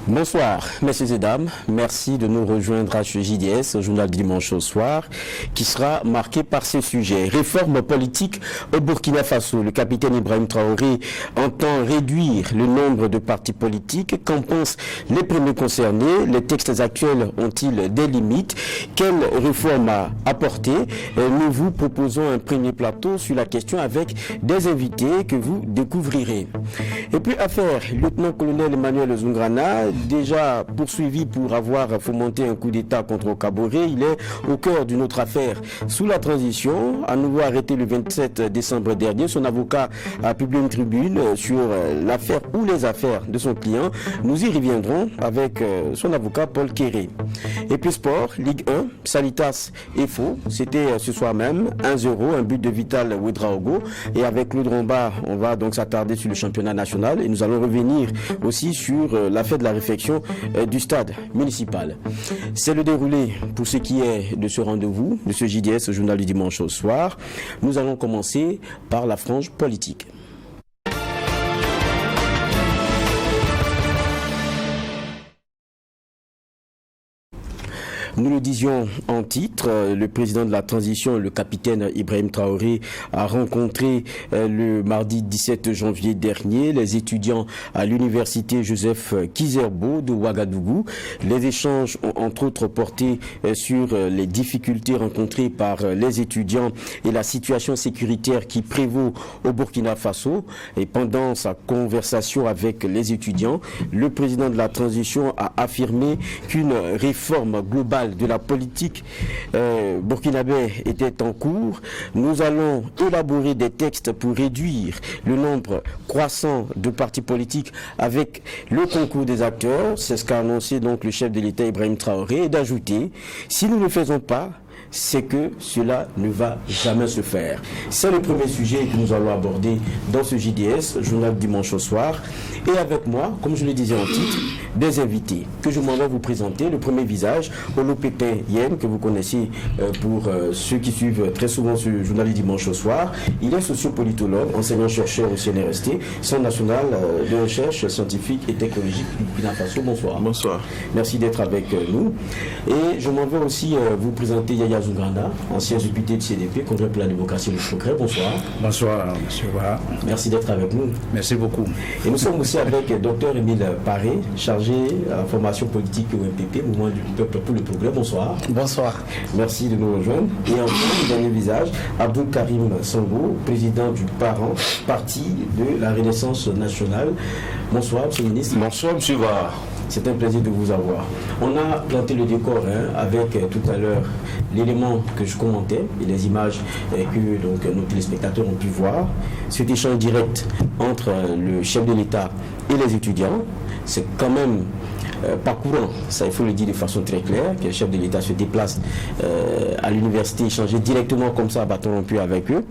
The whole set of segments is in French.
Bonsoir, messieurs et dames. Merci de nous rejoindre à ce JDS, journal du dimanche au soir, qui sera marqué par ces sujets. Réforme politique au Burkina Faso. Le capitaine Ibrahim Traoré entend réduire le nombre de partis politiques. Qu'en pensent les premiers concernés? Les textes actuels ont-ils des limites? Quelle réforme à apporter? Nous vous proposons un premier plateau sur la question avec des invités que vous découvrirez. Et puis affaire lieutenant-colonel Emmanuel Zungrana, déjà poursuivi pour avoir fomenté un coup d'État contre Kaboré. Il est au cœur d'une autre affaire. Sous la transition, à nouveau arrêté le 27 décembre dernier, son avocat a publié une tribune sur l'affaire ou les affaires de son client. Nous y reviendrons avec son avocat Paul Kéré. Et puis sport, Ligue 1, Salitas et Faux. C'était ce soir même 1-0, un but de Vital Ouedraogo. Et avec Claude Romba, on va donc s'attarder sur le championnat national et nous allons revenir aussi sur l'affaire de la réflexion du stade municipal. C'est le déroulé pour ce qui est de ce rendez-vous, de ce JDS, journal du dimanche au soir. Nous allons commencer par la frange politique. Nous le disions en titre, le président de la transition, le capitaine Ibrahim Traoré, a rencontré le mardi 17 janvier dernier les étudiants à l'université Joseph Kizerbo de Ouagadougou. Les échanges ont entre autres porté sur les difficultés rencontrées par les étudiants et la situation sécuritaire qui prévaut au Burkina Faso. Et pendant sa conversation avec les étudiants, le président de la transition a affirmé qu'une réforme globale de la politique burkinabé était en cours. Nous allons élaborer des textes pour réduire le nombre croissant de partis politiques avec le concours des acteurs. C'est ce qu'a annoncé donc le chef de l'État Ibrahim Traoré, et d'ajouter, si nous ne le faisons pas, c'est que cela ne va jamais se faire. C'est le premier sujet que nous allons aborder dans ce JDS, journal dimanche au soir. Et avec moi, comme je le disais en titre, des invités que je m'en vais vous présenter. Le premier visage, Olo Pépin Yen, que vous connaissez pour ceux qui suivent très souvent ce journal dimanche au soir. Il est sociopolitologue, enseignant-chercheur au CNRST, Centre national de recherche scientifique et technologique du Burkina Faso. Bonsoir. Bonsoir. Merci d'être avec nous. Et je m'en vais aussi vous présenter Yaya Zungrana, ancien député de CDP, Congrès pour la démocratie et le progrès. Bonsoir. Bonsoir, monsieur Waha. Merci d'être avec nous. Merci beaucoup. Et nous sommes aussi avec Dr Émile Paré, chargé à formation politique au MPP, Mouvement du Peuple pour le Progrès. Bonsoir. Bonsoir. Merci de nous rejoindre. Et enfin, le dernier visage, Abdul Karim Sango, président du Parti de la Renaissance nationale. Bonsoir, monsieur le ministre. Bonsoir, monsieur Waha. C'est un plaisir de vous avoir. On a planté le décor avec tout à l'heure l'élément que je commentais et les images que donc, nos téléspectateurs ont pu voir. Cet échange direct entre le chef de l'État et les étudiants, c'est quand même pas courant, ça il faut le dire de façon très claire, que le chef de l'État se déplace à l'université, échanger directement comme ça à bâton rompu avec eux.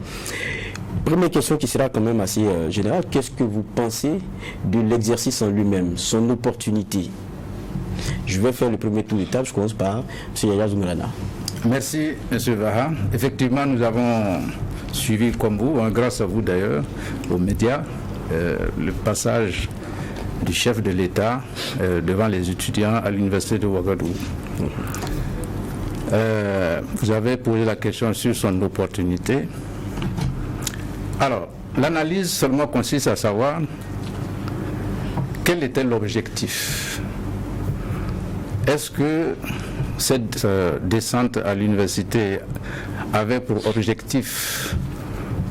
Première question qui sera quand même assez générale, qu'est-ce que vous pensez de l'exercice en lui-même, son opportunité? Je vais faire le premier tour de table, je commence par M. Yaya Zungrana. Merci, M. Waha. Effectivement, nous avons suivi comme vous, grâce à vous d'ailleurs, aux médias, le passage du chef de l'État devant les étudiants à l'université de Ouagadougou. Vous avez posé la question sur son opportunité. Alors, l'analyse seulement consiste à savoir quel était l'objectif. Est-ce que cette descente à l'université avait pour objectif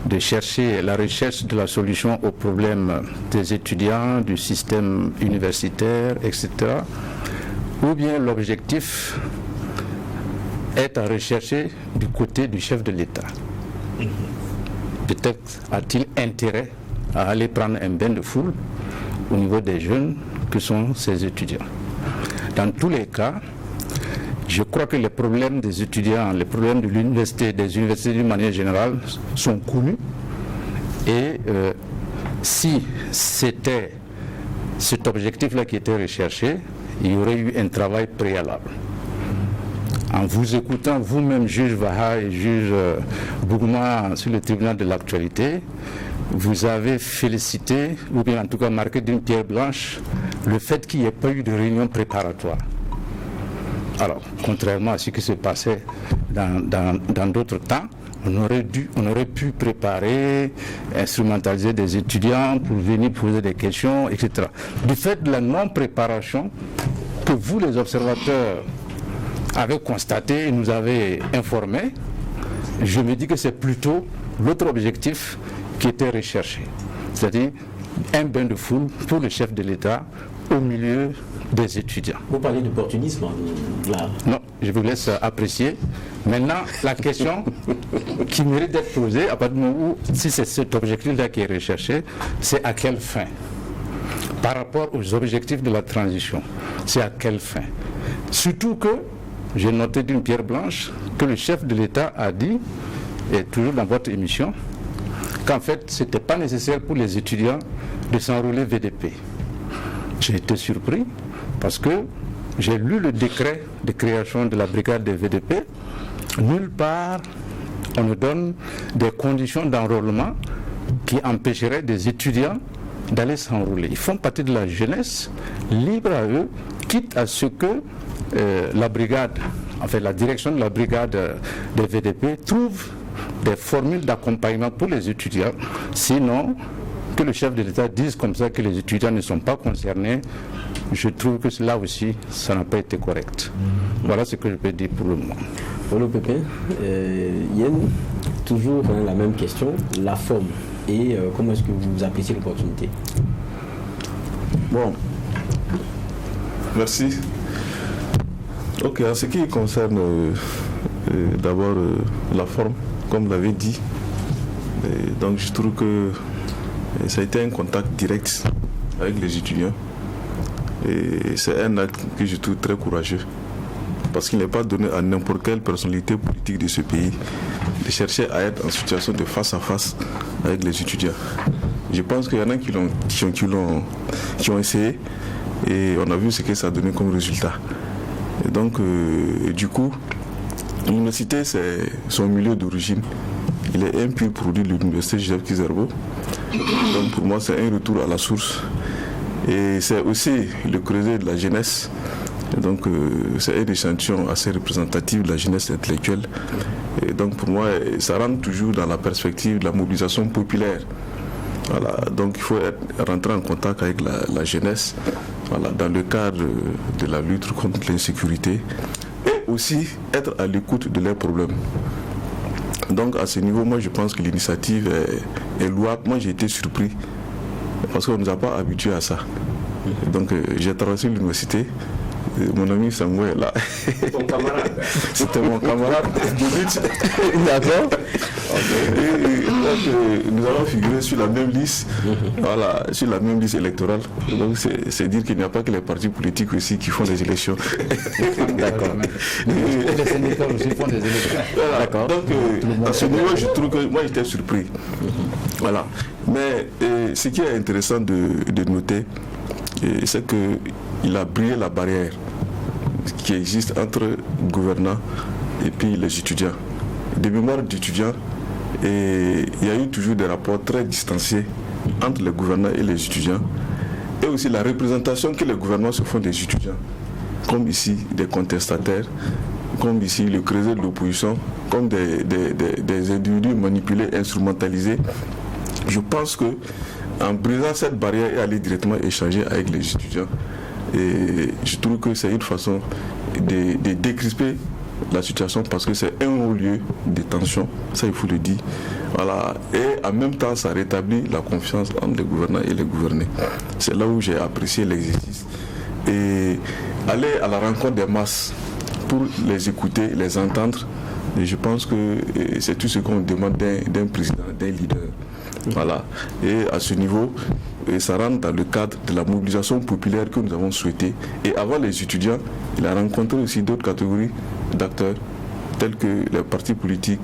de chercher la recherche de la solution aux problèmes des étudiants, du système universitaire, etc. Ou bien l'objectif est à rechercher du côté du chef de l'État. Peut-être a-t-il intérêt à aller prendre un bain de foule au niveau des jeunes que sont ces étudiants. Dans tous les cas, je crois que les problèmes des étudiants, les problèmes de l'université, des universités d'une manière générale, sont connus. Et si c'était cet objectif-là qui était recherché, il y aurait eu un travail préalable. En vous écoutant, vous-même, juge Waha et juge Bougouma sur le tribunal de l'actualité, vous avez félicité, ou bien en tout cas marqué d'une pierre blanche, le fait qu'il n'y ait pas eu de réunion préparatoire. Alors, contrairement à ce qui se passait dans d'autres temps, on aurait pu préparer, instrumentaliser des étudiants pour venir poser des questions, etc. Du fait de la non-préparation que vous, les observateurs, avez constaté et nous avez informé, je me dis que c'est plutôt l'autre objectif qui était recherché, c'est-à-dire un bain de foule pour le chef de l'État au milieu des étudiants. Vous parlez d'opportunisme là. Non, je vous laisse apprécier. Maintenant, la question qui mérite d'être posée, à partir du moment où, si c'est cet objectif-là qui est recherché, c'est à quelle fin? Par rapport aux objectifs de la transition, c'est à quelle fin? Surtout que, j'ai noté d'une pierre blanche, que le chef de l'État a dit, et toujours dans votre émission, qu'en fait, ce n'était pas nécessaire pour les étudiants de s'enrôler VDP. J'ai été surpris parce que j'ai lu le décret de création de la brigade des VDP. Nulle part on nous donne des conditions d'enrôlement qui empêcheraient des étudiants d'aller s'enrôler. Ils font partie de la jeunesse, libre à eux, quitte à ce que la brigade, enfin la direction de la brigade des VDP trouve des formules d'accompagnement pour les étudiants. Sinon, que le chef de l'État dise comme ça que les étudiants ne sont pas concernés, je trouve que là aussi, ça n'a pas été correct. Voilà ce que je peux dire pour le moment. Polo Pépin, Yen, toujours la même question, la forme et comment est-ce que vous appréciez l'opportunité? Bon, merci. Ok, en ce qui concerne d'abord la forme, comme vous l'avez dit, donc je trouve que ça a été un contact direct avec les étudiants et c'est un acte que je trouve très courageux parce qu'il n'est pas donné à n'importe quelle personnalité politique de ce pays de chercher à être en situation de face à face avec les étudiants. Je pense qu'il y en a qui ont essayé et on a vu ce que ça a donné comme résultat. Et donc, du coup, l'université, c'est son milieu d'origine. Il est un pur produit de l'université Joseph Kizerbo. Donc, pour moi, c'est un retour à la source. Et c'est aussi le creuset de la jeunesse. Et donc, c'est un échantillon assez représentatif de la jeunesse intellectuelle. Et donc, pour moi, ça rentre toujours dans la perspective de la mobilisation populaire. Voilà, donc il faut rentrer en contact avec la jeunesse, voilà, dans le cadre de la lutte contre l'insécurité et aussi être à l'écoute de leurs problèmes. Donc à ce niveau, moi je pense que l'initiative est louable. Moi j'ai été surpris parce qu'on ne nous a pas habitués à ça. Donc j'ai traversé l'université. Mon ami Sangou est là. Ton camarade. C'était mon camarade de lutte. D'accord. Nous avons figuré sur la même liste, voilà, sur la même liste électorale. Donc c'est dire qu'il n'y a pas que les partis politiques aussi qui font des élections. D'accord. Les syndicats aussi font des élections. Voilà. D'accord. Donc à ce niveau, je trouve que moi j'étais surpris. Voilà. Mais ce qui est intéressant de noter, c'est qu'il a brisé la barrière qui existe entre gouvernants et puis les étudiants. Des mémoires d'étudiants, et il y a eu toujours des rapports très distanciés entre les gouvernants et les étudiants, et aussi la représentation que les gouvernements se font des étudiants, comme ici des contestataires, comme ici le creuset de l'opposition, comme des individus manipulés, instrumentalisés. Je pense que en brisant cette barrière et aller directement échanger avec les étudiants, et je trouve que c'est une façon de décrisper la situation parce que c'est un haut lieu de tension, ça il faut le dire. Voilà. Et en même temps, ça rétablit la confiance entre les gouvernants et les gouvernés. C'est là où j'ai apprécié l'exercice. Et aller à la rencontre des masses pour les écouter, les entendre, et je pense que c'est tout ce qu'on demande d'un président, d'un leader. Voilà. Et à ce niveau, ça rentre dans le cadre de la mobilisation populaire que nous avons souhaité. Et avant les étudiants, il a rencontré aussi d'autres catégories d'acteurs, tels que les partis politiques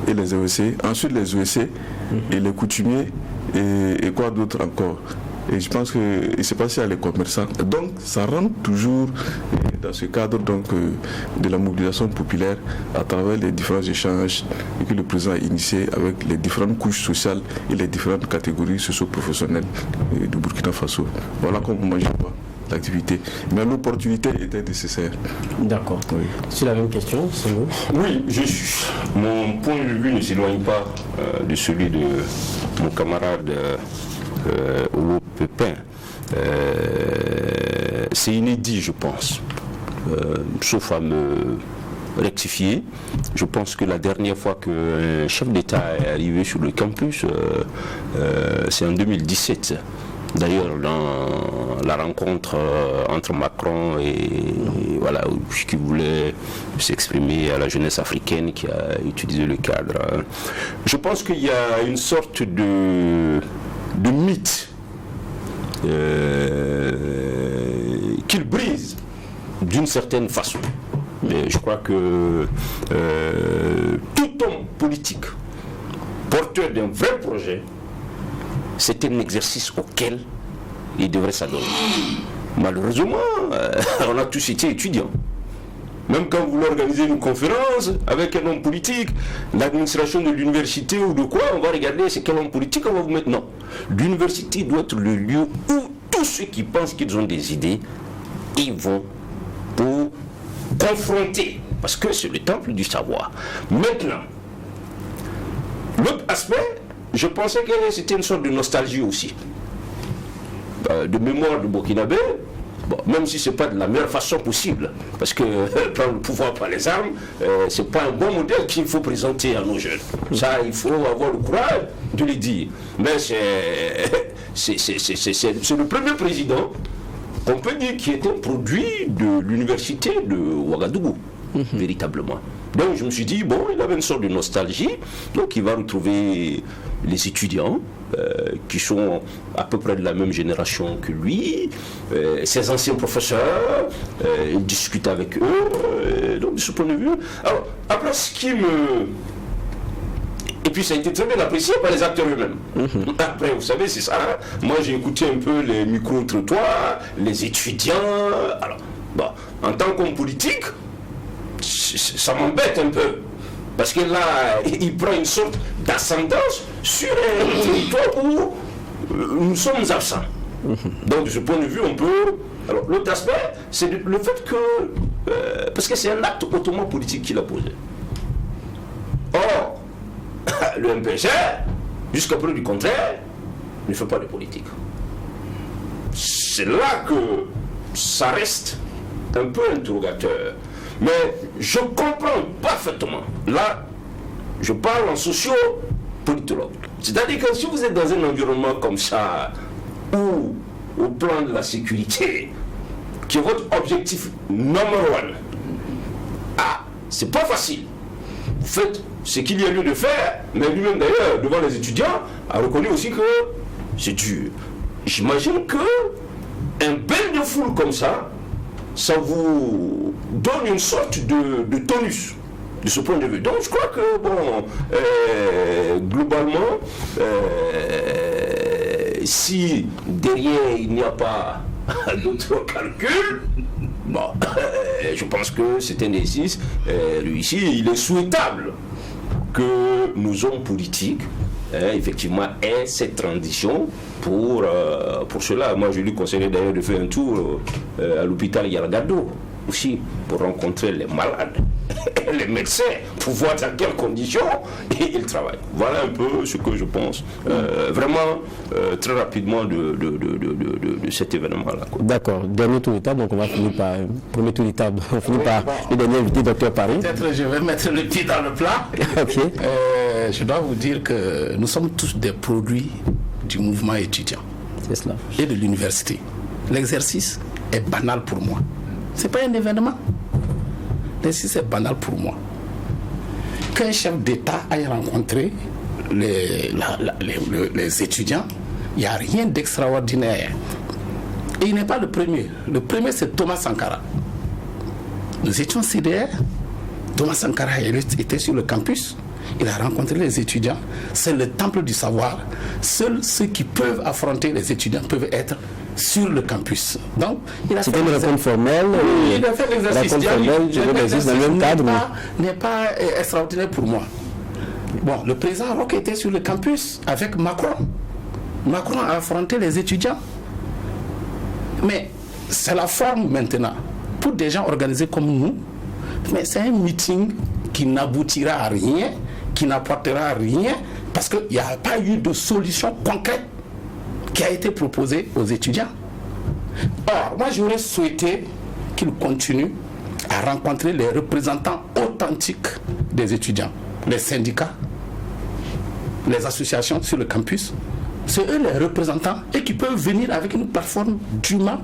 et les OEC. Ensuite les OEC et les coutumiers et quoi d'autre encore. Et je pense qu'il s'est passé à les commerçants. Donc ça rentre toujours dans ce cadre de la mobilisation populaire à travers les différents échanges que le président a initiés avec les différentes couches sociales et les différentes catégories socio-professionnelles du Burkina Faso. Voilà comment moi je vois l'activité. Mais l'opportunité était nécessaire. D'accord. Oui. C'est la même question, c'est vous? Oui, mon point de vue ne s'éloigne pas de celui de mon camarade Olo Pépin. C'est inédit, je pense. Sauf à me rectifier. Je pense que la dernière fois qu'un chef d'État est arrivé sur le campus, c'est en 2017. D'ailleurs, dans la rencontre entre Macron et voilà, qui voulait s'exprimer à la jeunesse africaine, qui a utilisé le cadre. Je pense qu'il y a une sorte de mythe qu'il brise d'une certaine façon. Mais je crois que tout homme politique porteur d'un vrai projet, c'est un exercice auquel il devrait s'adonner. Malheureusement, on a tous été étudiants. Même quand vous voulez organiser une conférence avec un homme politique, l'administration de l'université ou de quoi, on va regarder c'est quel homme politique on va vous mettre. Non. L'université doit être le lieu où tous ceux qui pensent qu'ils ont des idées, ils vont pour confronter. Parce que c'est le temple du savoir. Maintenant, l'autre aspect, je pensais que c'était une sorte de nostalgie aussi. De mémoire de Burkinabé, bon, même si ce n'est pas de la meilleure façon possible, parce que prendre le pouvoir par les armes, ce n'est pas un bon modèle qu'il faut présenter à nos jeunes. Ça, il faut avoir le courage de le dire. Mais c'est le premier président qu'on peut dire qui est un produit de l'université de Ouagadougou, véritablement. Donc je me suis dit, bon, il avait une sorte de nostalgie, donc il va retrouver les étudiants qui sont à peu près de la même génération que lui, ses anciens professeurs, il discute avec eux, donc de ce point de vue. Alors, après ce qui me... Et puis ça a été très bien apprécié par les acteurs eux-mêmes. Après, vous savez, c'est ça. Hein? Moi, j'ai écouté un peu les micro-trottoirs, les étudiants. Alors, bon, en tant qu'homme politique, ça m'embête un peu. Parce que là, il prend une sorte d'ascendance sur un territoire où nous sommes absents. Donc, de ce point de vue, on peut... Alors, l'autre aspect, c'est le fait que... parce que c'est un acte hautement politique qu'il a posé. Or, le MPG, jusqu'à preuve du contraire, ne fait pas de politique. C'est là que ça reste un peu interrogateur. Mais je comprends parfaitement. Là, je parle en socio-politologue. C'est-à-dire que si vous êtes dans un environnement comme ça, où, au plan de la sécurité, qui est votre objectif number one, c'est pas facile. Vous faites ce qu'il y a lieu de faire, mais lui-même d'ailleurs, devant les étudiants, a reconnu aussi que c'est dur. J'imagine que un bain de foule comme ça vous donne une sorte de tonus de ce point de vue. Donc je crois que, bon, globalement, si derrière il n'y a pas d'autres calculs, bon, je pense que c'est un exercice réussi. Il est souhaitable que nos hommes politiques, effectivement, aient cette transition pour cela. Moi, je lui conseillerais d'ailleurs de faire un tour à l'hôpital Yargado aussi, pour rencontrer les malades, les médecins, pour voir dans quelles conditions ils travaillent. Voilà un peu ce que je pense, vraiment très rapidement de cet événement-là. D'accord. Dernier tour de table, donc on va finir par premier tour de table. On finit par le dernier invité, Dr Paris. Peut-être je vais mettre le pied dans le plat. Ok. Je dois vous dire que nous sommes tous des produits du mouvement étudiant. C'est cela. Et de l'université. L'exercice est banal pour moi. Ce n'est pas un événement. L'exercice est banal pour moi. Qu'un chef d'État aille rencontrer les étudiants, il n'y a rien d'extraordinaire. Et il n'est pas le premier. Le premier, c'est Thomas Sankara. Nous étions CDR. Thomas Sankara était sur le campus. il a rencontré les étudiants. C'est le temple du savoir. Seuls ceux qui peuvent affronter les étudiants peuvent être sur le campus. Donc, c'était une réponse formelle. Il a fait l'exercice. L'exercice dans le même cadre. N'est pas extraordinaire pour moi. Bon, le président Roch était sur le campus avec Macron. Macron a affronté les étudiants. Mais c'est la forme maintenant. Pour des gens organisés comme nous, mais c'est un meeting qui n'aboutira à rien, qui n'apportera rien, parce qu'il n'y a pas eu de solution concrète qui a été proposée aux étudiants. Or, moi j'aurais souhaité qu'ils continuent à rencontrer les représentants authentiques des étudiants, les syndicats, les associations sur le campus. C'est eux les représentants et qui peuvent venir avec une plateforme dûment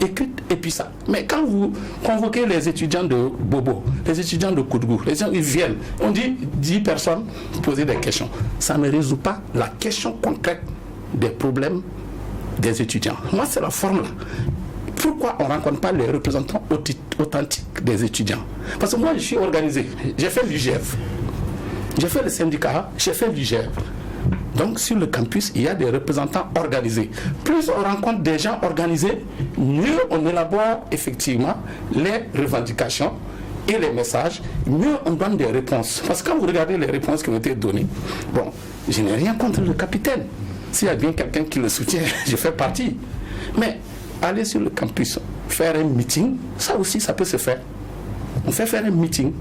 écrite et puis ça. Mais quand vous convoquez les étudiants de Bobo, les étudiants de Koudgou, les gens ils viennent, on dit 10 personnes poser des questions. Ça ne résout pas la question concrète des problèmes des étudiants. Moi c'est la forme là. Pourquoi on ne rencontre pas les représentants authentiques des étudiants? Parce que moi je suis organisé, j'ai fait l'UGF, j'ai fait le syndicat, j'ai fait l'UGF. Donc sur le campus, il y a des représentants organisés. Plus on rencontre des gens organisés, mieux on élabore effectivement les revendications et les messages, mieux on donne des réponses. Parce que quand vous regardez les réponses qui ont été données, bon, je n'ai rien contre le capitaine. S'il y a bien quelqu'un qui le soutient, je fais partie. Mais aller sur le campus, faire un meeting, ça aussi, ça peut se faire. On fait faire un meeting,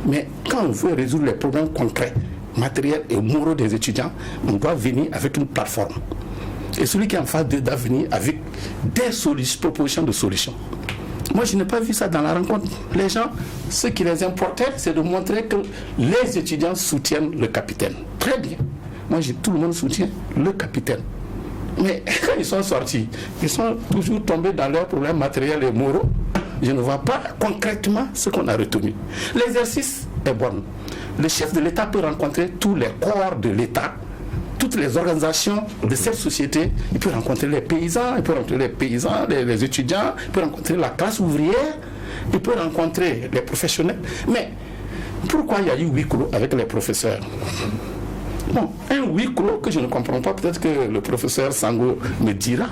mais quand on veut résoudre les problèmes concrets, matériels et moraux des étudiants, on doit venir avec une plateforme. Et celui qui est en face doit venir avec des propositions de solutions. Moi, je n'ai pas vu ça dans la rencontre. Les gens, ce qui les importait, c'est de montrer que les étudiants soutiennent le capitaine. Très bien. Moi, tout le monde soutient le capitaine. Mais quand ils sont sortis, ils sont toujours tombés dans leurs problèmes matériels et moraux. Je ne vois pas concrètement ce qu'on a retenu. L'exercice est bon. Le chef de l'État peut rencontrer tous les corps de l'État, toutes les organisations de cette société. Il peut rencontrer les paysans, les étudiants, il peut rencontrer la classe ouvrière, il peut rencontrer les professionnels. Mais pourquoi il y a eu huis clos avec les professeurs? Bon, un huis clos que je ne comprends pas, peut-être que le professeur Sango me dira,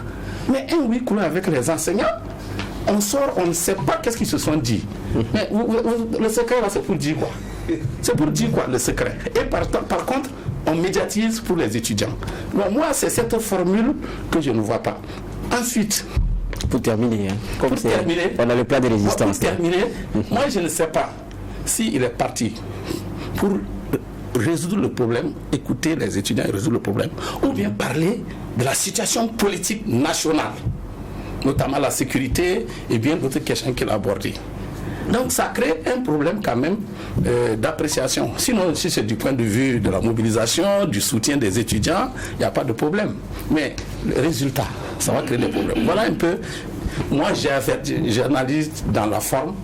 mais un huis clos avec les enseignants, on sort, on ne sait pas qu'est-ce qu'ils se sont dit. Mais le secret là, c'est pour dire quoi? C'est pour dire quoi, le secret? Et par contre, on médiatise pour les étudiants. Bon, moi, c'est cette formule que je ne vois pas. Ensuite, pour terminer, on a le plan de résistance. Pour terminer, moi, je ne sais pas s'il est parti pour résoudre le problème, écouter les étudiants et résoudre le problème, ou bien parler de la situation politique nationale, notamment la sécurité et bien d'autres questions qu'il a abordées. Donc ça crée un problème quand même d'appréciation. Sinon, si c'est du point de vue de la mobilisation, du soutien des étudiants, il n'y a pas de problème. Mais le résultat, ça va créer des problèmes. Voilà un peu, moi j'analyse dans la forme.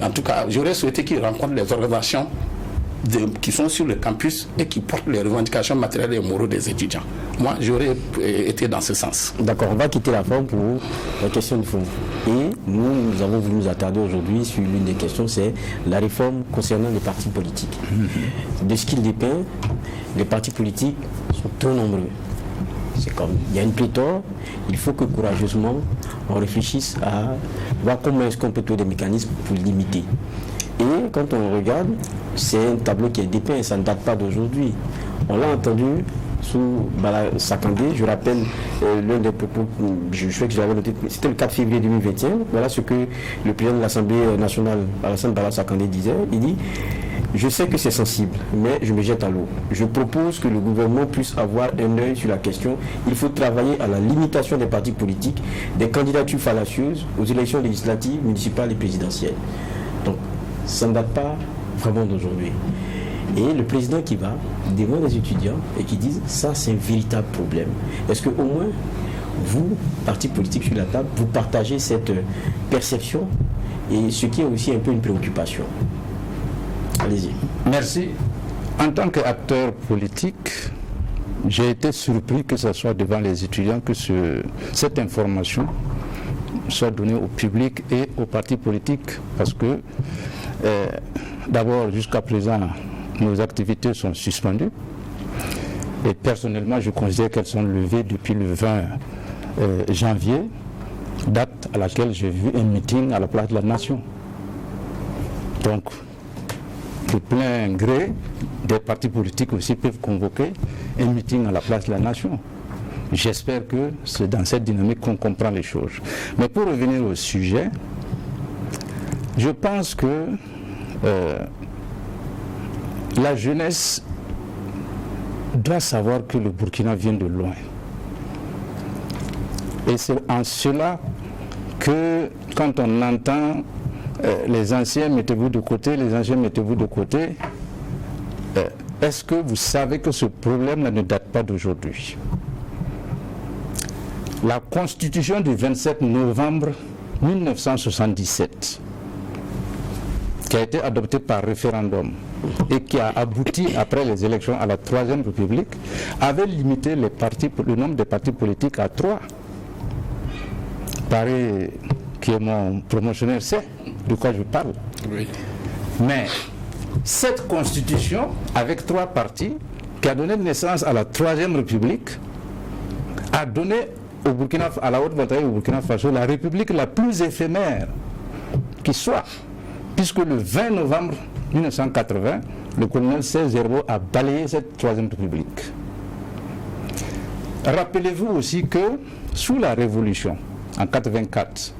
En tout cas, j'aurais souhaité qu'ils rencontrent les organisations qui sont sur le campus et qui portent les revendications matérielles et morales des étudiants. Moi, j'aurais été dans ce sens. D'accord, on va quitter la forme pour la question de fond. Et nous avons voulu nous attarder aujourd'hui sur l'une des questions, c'est la réforme concernant les partis politiques. De ce qu'il dépeint, les partis politiques sont trop nombreux. C'est comme, il y a une pléthore, il faut que courageusement on réfléchisse à voir comment est-ce qu'on peut trouver des mécanismes pour limiter. Et quand on regarde, c'est un tableau qui est dépeint et ça ne date pas d'aujourd'hui. On l'a entendu sous Bala Sakandé, je rappelle l'un des propos, je sais que je l'avais noté, c'était le 4 février 2021. Voilà ce que le président de l'Assemblée nationale, Alassane Bala Sakandé, disait. Il dit: je sais que c'est sensible, mais je me jette à l'eau. Je propose que le gouvernement puisse avoir un œil sur la question. Il faut travailler à la limitation des partis politiques, des candidatures fallacieuses aux élections législatives, municipales et présidentielles. Donc, ça ne date pas vraiment d'aujourd'hui. Et le président qui va devant les étudiants et qui disent ça, c'est un véritable problème. Est-ce que au moins vous, partis politiques sur la table, vous partagez cette perception et ce qui est aussi un peu une préoccupation? Allez-y. Merci. En tant qu'acteur politique, j'ai été surpris que ce soit devant les étudiants que cette information soit donnée au public et aux partis politiques, parce que d'abord, jusqu'à présent, nos activités sont suspendues. Et personnellement, je considère qu'elles sont levées depuis le 20 janvier, date à laquelle j'ai vu un meeting à la place de la Nation. Donc, de plein gré, des partis politiques aussi peuvent convoquer un meeting à la place de la Nation. J'espère que c'est dans cette dynamique qu'on comprend les choses. Mais pour revenir au sujet, je pense que la jeunesse doit savoir que le Burkina vient de loin. Et c'est en cela que quand on entend les anciens mettez-vous de côté, les anciens mettez-vous de côté, est-ce que vous savez que ce problème-là ne date pas d'aujourd'hui? La Constitution du 27 novembre 1977, qui a été adoptée par référendum et qui a abouti après les élections à la Troisième République, avait limité le nombre de partis politiques à 3. Pareil, qui est mon promotionnaire, sait de quoi je parle. Oui. Mais cette constitution, avec 3 partis, qui a donné naissance à la Troisième République, a donné à la Haute-Voltaïque au Burkina Faso la république la plus éphémère qui soit, puisque le 20 novembre 1980, le colonel Serge Herbo a balayé cette Troisième République. Rappelez-vous aussi que sous la Révolution, en 1984,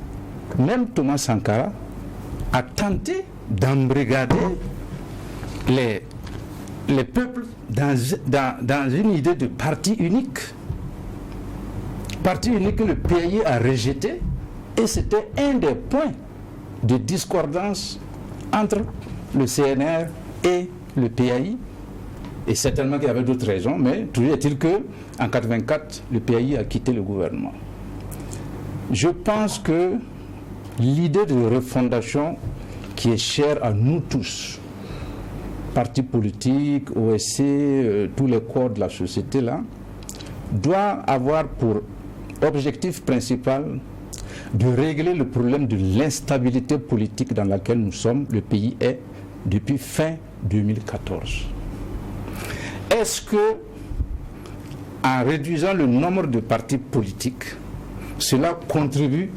même Thomas Sankara a tenté d'embrigader les peuples dans une idée de parti unique. Parti unique que le PAI a rejeté, et c'était un des points de discordance entre le CNR et le PAI. Et certainement qu'il y avait d'autres raisons, mais toujours est-il qu'en 1984, le PAI a quitté le gouvernement. Je pense que l'idée de refondation qui est chère à nous tous, partis politiques, OSC, tous les corps de la société là, doit avoir pour objectif principal de régler le problème de l'instabilité politique dans laquelle nous sommes, le pays est depuis fin 2014. Est-ce que, en réduisant le nombre de partis politiques, cela contribue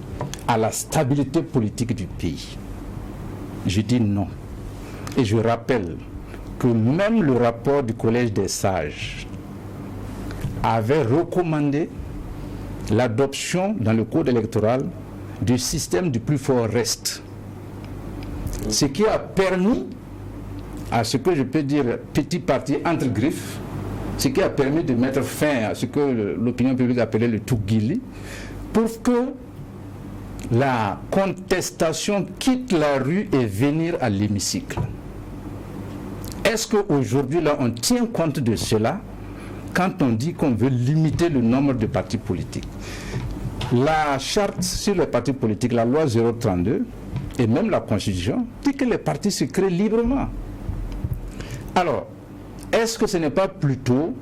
à la stabilité politique du pays? Je dis non. Et je rappelle que même le rapport du Collège des sages avait recommandé l'adoption dans le code électoral du système du plus fort reste. Ce qui a permis à ce que je peux dire petit parti entre griffes, ce qui a permis de mettre fin à ce que l'opinion publique appelait le Tougili, pour que la contestation quitte la rue et venir à l'hémicycle. Est-ce qu'aujourd'hui, là, on tient compte de cela quand on dit qu'on veut limiter le nombre de partis politiques? La charte sur les partis politiques, la loi 032 et même la Constitution, dit que les partis se créent librement. Alors, est-ce que ce n'est pas plutôt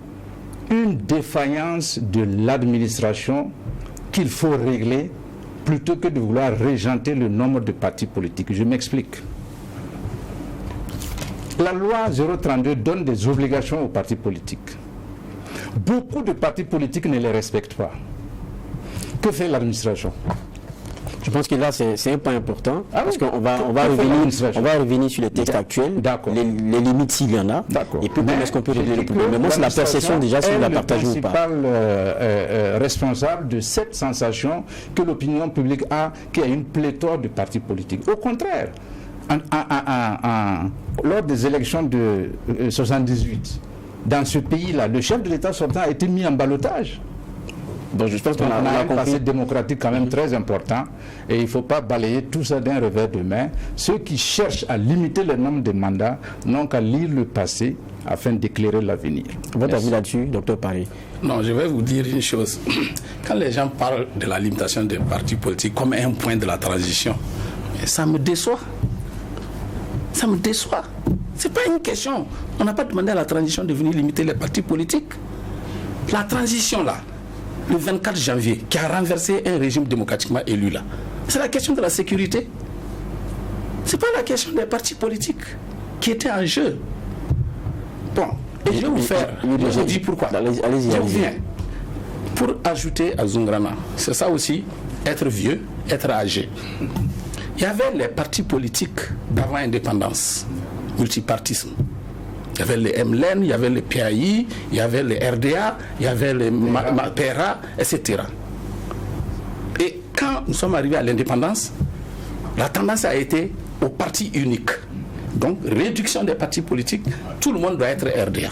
une défaillance de l'administration qu'il faut régler plutôt que de vouloir régenter le nombre de partis politiques? Je m'explique. La loi 032 donne des obligations aux partis politiques. Beaucoup de partis politiques ne les respectent pas. Que fait l'administration? Je pense que là, c'est un point important, parce qu'on va revenir sur les textes actuels, les limites s'il y en a, et puis comment est-ce qu'on peut régler le problème. Mais moi, c'est la perception déjà, si vous la partagez ou pas. Le principal responsable de cette sensation que l'opinion publique a, qu'il y a une pléthore de partis politiques. Au contraire, lors des élections de 1978, dans ce pays-là, le chef de l'État sortant a été mis en ballottage. Donc je pense qu'on a un passé démocratique quand même très important, et il ne faut pas balayer tout ça d'un revers de main. Ceux qui cherchent à limiter le nombre de mandats n'ont qu'à lire le passé afin d'éclairer l'avenir. Votre avis là-dessus, docteur Paris? Non, je vais vous dire une chose. Quand les gens parlent de la limitation des partis politiques comme un point de la transition, ça me déçoit. Ça me déçoit. Ce n'est pas une question. On n'a pas demandé à la transition de venir limiter les partis politiques. La transition là, le 24 janvier, qui a renversé un régime démocratiquement élu là, c'est la question de la sécurité. Ce n'est pas la question des partis politiques qui était en jeu. Bon, et je vais vous faire, je vous dis pourquoi. Allez-y. Je viens pour ajouter à Zoungrana, c'est ça aussi, être vieux, être âgé. Il y avait les partis politiques d'avant l'indépendance, multipartisme. Il y avait les MLN, il y avait les PAI, il y avait les RDA, il y avait les PERA, etc. Et quand nous sommes arrivés à l'indépendance, la tendance a été au parti unique. Donc, réduction des partis politiques, tout le monde doit être RDA.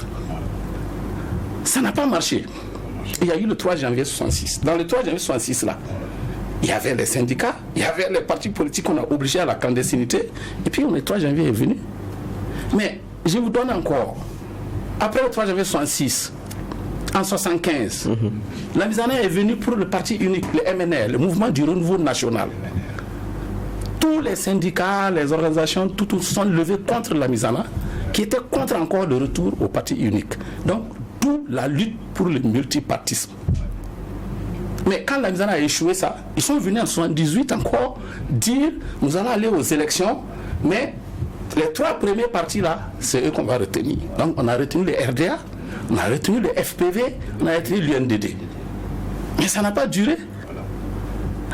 Ça n'a pas marché. Il y a eu le 3 janvier 66. Dans le 3 janvier 66, là, il y avait les syndicats, il y avait les partis politiques qu'on a obligés à la clandestinité. Et puis, le 3 janvier est venu. Mais, je vous donne encore. Après le 3 janvier 66, en 75, la Misana est venue pour le parti unique, le MNR, le mouvement du renouveau national. Tous les syndicats, les organisations, tout sont levés contre la Misana, qui était contre encore le retour au parti unique. Donc, d'où la lutte pour le multipartisme. Mais quand la Misana a échoué ça, ils sont venus en 78 encore dire, nous allons aller aux élections, mais les 3 premiers partis là, c'est eux qu'on va retenir. Donc, on a retenu les RDA, on a retenu le FPV, on a retenu l'UNDD. Mais ça n'a pas duré.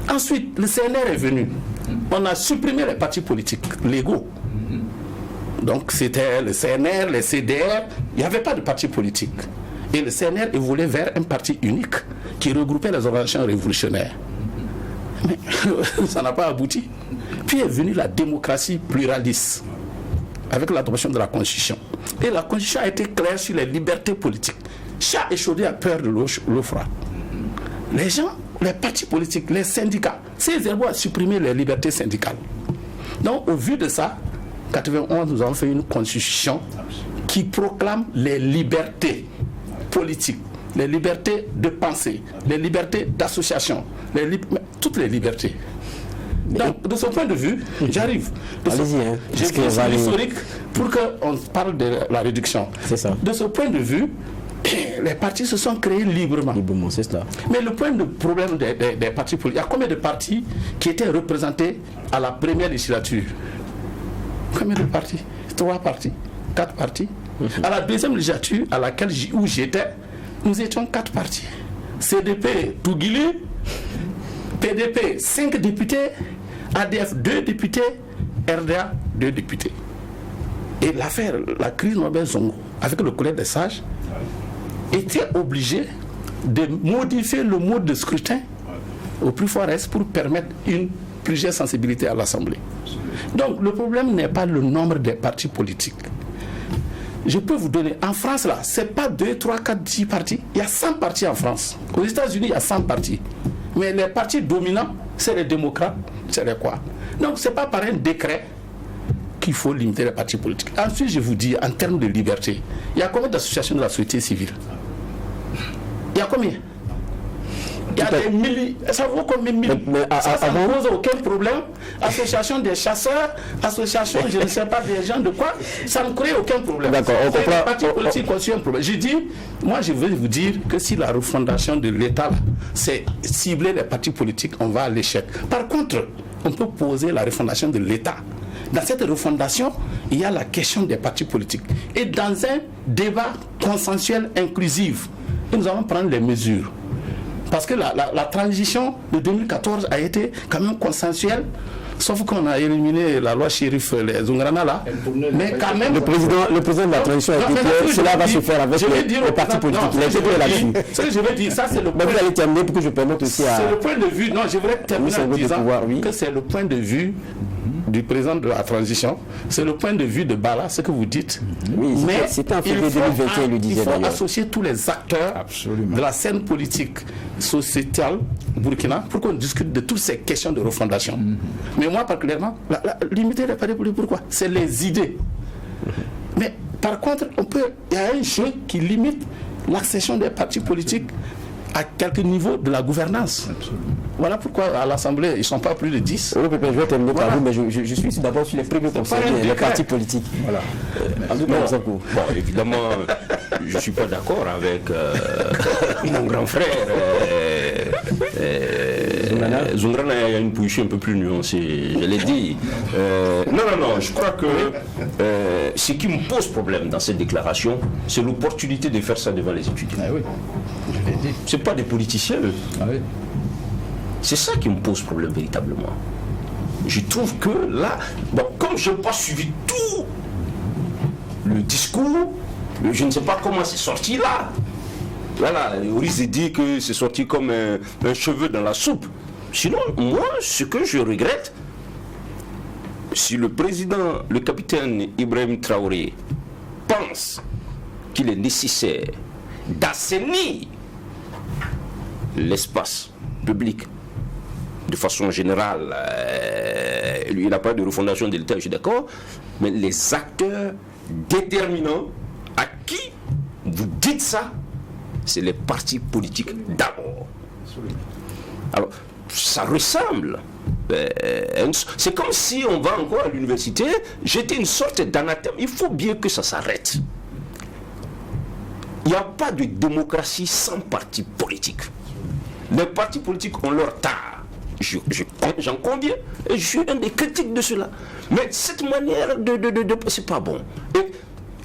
Ensuite, le CNR est venu. On a supprimé les partis politiques légaux. Donc, c'était le CNR, les CDR, il n'y avait pas de parti politique. Et le CNR évoluait vers un parti unique qui regroupait les organisations révolutionnaires. Mais ça n'a pas abouti. Puis est venue la démocratie pluraliste avec l'adoption de la Constitution. Et la Constitution a été claire sur les libertés politiques. Chat échaudé a peur de l'eau froide. Les gens, les partis politiques, les syndicats, ces Zerbo a supprimé les libertés syndicales. Donc, au vu de ça, en 1991, nous avons fait une Constitution qui proclame les libertés politiques, les libertés de pensée, les libertés d'association, toutes les libertés. Donc, de ce point de vue, j'arrive. J'ai fait l'historique pour qu'on parle de la réduction. C'est ça. De ce point de vue, les partis se sont créés librement. C'est ça. Mais le point de problème des partis politiques, il y a combien de partis qui étaient représentés à la première législature? Combien de partis? 3 partis, 4 partis. À la deuxième législature où j'étais, nous étions 4 partis. CDP, Touguili, PDP, 5 députés, ADF, 2 députés, RDA, 2 députés. Et l'affaire, la crise Nobel Zongo, avec le collège des sages, était obligé de modifier le mode de scrutin au plus fort reste pour permettre une plus grande sensibilité à l'Assemblée. Donc le problème n'est pas le nombre des partis politiques. Je peux vous donner, en France là, c'est pas 2, 3, 4, 10 partis, il y a 100 partis en France. Aux États-Unis, il y a 100 partis. Mais les partis dominants, c'est les démocrates, c'est les quoi. Donc c'est pas par un décret qu'il faut limiter les partis politiques. Ensuite, je vous dis, en termes de liberté, il y a combien d'associations de la société civile? Il y a combien? Il y a des milliers, ça vaut combien de milliers? Ça ne pose aucun problème. Association des chasseurs, association, je ne sais pas, des gens de quoi, ça ne crée aucun problème. D'accord, on comprend. Les partis politiques ont su un problème. Je dis, moi je veux vous dire que si la refondation de l'État, c'est cibler les partis politiques, on va à l'échec. Par contre, on peut poser la refondation de l'État. Dans cette refondation, il y a la question des partis politiques. Et dans un débat consensuel inclusif, nous allons prendre les mesures. Parce que la transition de 2014 a été quand même consensuelle, sauf qu'on a éliminé la loi Chérif, les Zoungrana là. Mais quand même. Le président de la transition a dit que cela va se faire avec les partis politiques. Il a été clair là-dessus. Ce que je veux dire, ça c'est le point. Mais vous allez terminer pour que je permette aussi à. C'est le point de vue. Non, je voudrais terminer en disant que c'est le point de vue du président de la transition, c'est le point de vue de Bala, ce que vous dites. Oui, mais c'était en février 2021, il le disait d'ailleurs. Il faut associer tous les acteurs de la scène politique, sociétale Burkina pour qu'on discute de toutes ces questions de refondation. Mais moi, particulièrement, limiter les partis politiques, pourquoi? C'est les idées. Mais par contre, il y a un jeu qui limite l'accession des partis politiques à quelques niveaux de la gouvernance. Voilà pourquoi à l'Assemblée, ils ne sont pas plus de 10. Oui, je vais terminer par vous, mais je suis d'abord sur les premiers concernés, les partis politiques. Voilà. Bon, évidemment, je ne suis pas d'accord avec mon grand frère Zoungrana, il y a une position un peu plus nuancée, je l'ai dit. Non, je crois que ce qui me pose problème dans cette déclaration, c'est l'opportunité de faire ça devant les étudiants. Ah oui, je l'ai dit. Ce pas des politiciens, eux. Ah oui. C'est ça qui me pose problème véritablement. Je trouve que là, bon, comme je n'ai pas suivi tout le discours, je ne sais pas comment c'est sorti là. Voilà, Oris dit que c'est sorti comme un cheveu dans la soupe. Sinon, moi, ce que je regrette, si le président, le capitaine Ibrahim Traoré, pense qu'il est nécessaire d'assainir l'espace public de façon générale, il n'a pas de refondation de l'État, je suis d'accord, mais les acteurs déterminants à qui vous dites ça, c'est les partis politiques d'abord. Alors, ça ressemble. C'est comme si on va encore à l'université, jeter une sorte d'anathème. Il faut bien que ça s'arrête. Il n'y a pas de démocratie sans parti politique. Les partis politiques ont leur tard. J'en conviens et je suis un des critiques de cela. Mais cette manière c'est pas bon. Et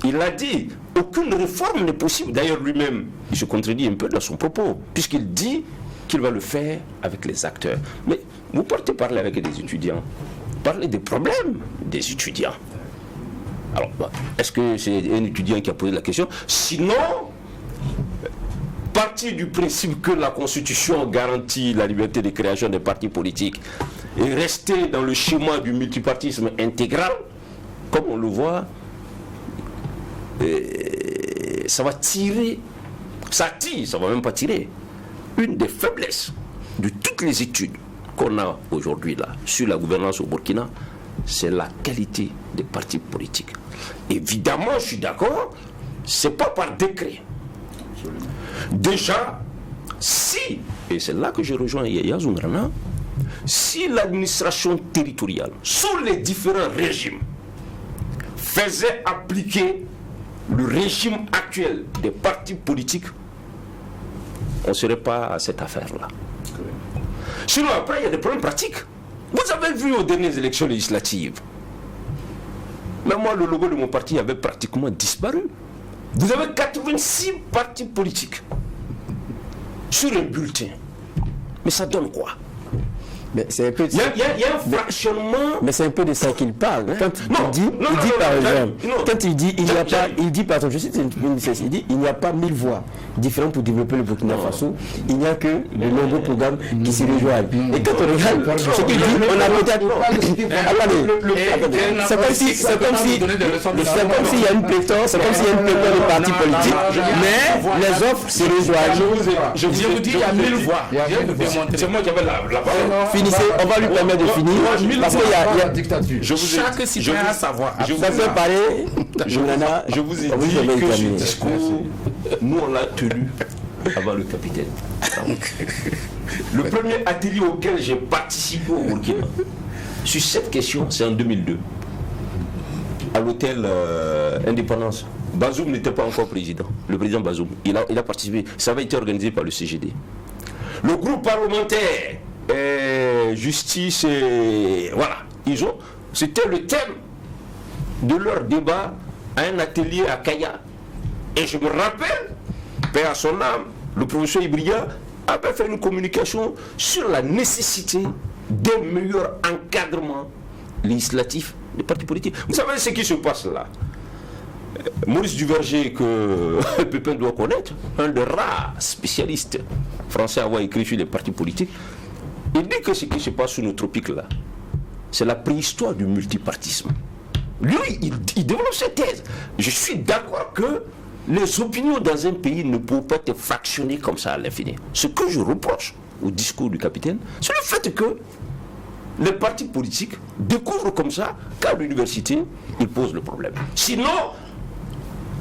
il a dit, aucune réforme n'est possible. D'ailleurs, lui-même, il se contredit un peu dans son propos, puisqu'il dit qu'il va le faire avec les acteurs. Mais vous partez parler avec des étudiants, parlez des problèmes des étudiants. Alors, est-ce que c'est un étudiant qui a posé la question? Sinon, partir du principe que la Constitution garantit la liberté de création des partis politiques et rester dans le schéma du multipartisme intégral, comme on le voit, ça va tirer, ça va même pas tirer. Une des faiblesses de toutes les études qu'on a aujourd'hui là sur la gouvernance au Burkina, c'est la qualité des partis politiques. Évidemment, je suis d'accord, c'est pas par décret. Déjà, si, et c'est là que je rejoins Yaya Zoungrana, si l'administration territoriale, sous les différents régimes, faisait appliquer le régime actuel des partis politiques, on ne serait pas à cette affaire-là. Sinon, après, il y a des problèmes pratiques. Vous avez vu aux dernières élections législatives, même moi, le logo de mon parti avait pratiquement disparu. Vous avez 86 partis politiques sur un bulletin. Mais ça donne quoi? Mais c'est un peu il y a un fractionnement. Mais c'est un peu de ça qu'il parle. Quand il dit par exemple, quand il dit il n'y a pas, il dit par exemple, je cite il dit il n'y a pas 1000 voies différentes pour développer le Burkina Faso. Il n'y a que de nombreux programmes qui s'y rejoignent. Et quand on regarde ce qu'il dit, on a peut-être. C'est comme si il y a une pléthore, c'est comme s'il y a une pléthore de partis politiques, mais les offres se rejoignent. Je vous dis il y a 1000 voix. C'est moi qui avais la parole. On va lui permettre de finir parce qu'il y a dictature. Chaque citoyen a sa voix. Ça fait parler. Je vous ai dit que ce discours, nous on l'a tenu avant le capitaine. Le premier atelier auquel j'ai participé au Burkina sur cette question, c'est en 2002 à l'hôtel Indépendance. Bazoum n'était pas encore président. Le président Bazoum, il a participé. Ça avait été organisé par le CGD. Le groupe parlementaire justice et voilà, c'était le thème de leur débat à un atelier à Kaya. Et je me rappelle, paix à son âme, le professeur Ibria avait fait une communication sur la nécessité d'un meilleur encadrement législatif des partis politiques. Vous savez ce qui se passe là? Maurice Duverger, que Pépin doit connaître, un des rares spécialistes français à avoir écrit sur les partis politiques, il dit que ce qui se passe sous nos tropiques là, c'est la préhistoire du multipartisme. Lui, il développe cette thèse. Je suis d'accord que les opinions dans un pays ne peuvent pas être fractionnées comme ça à l'infini. Ce que je reproche au discours du capitaine, c'est le fait que les partis politiques découvrent comme ça qu'à l'université, ils posent le problème. Sinon,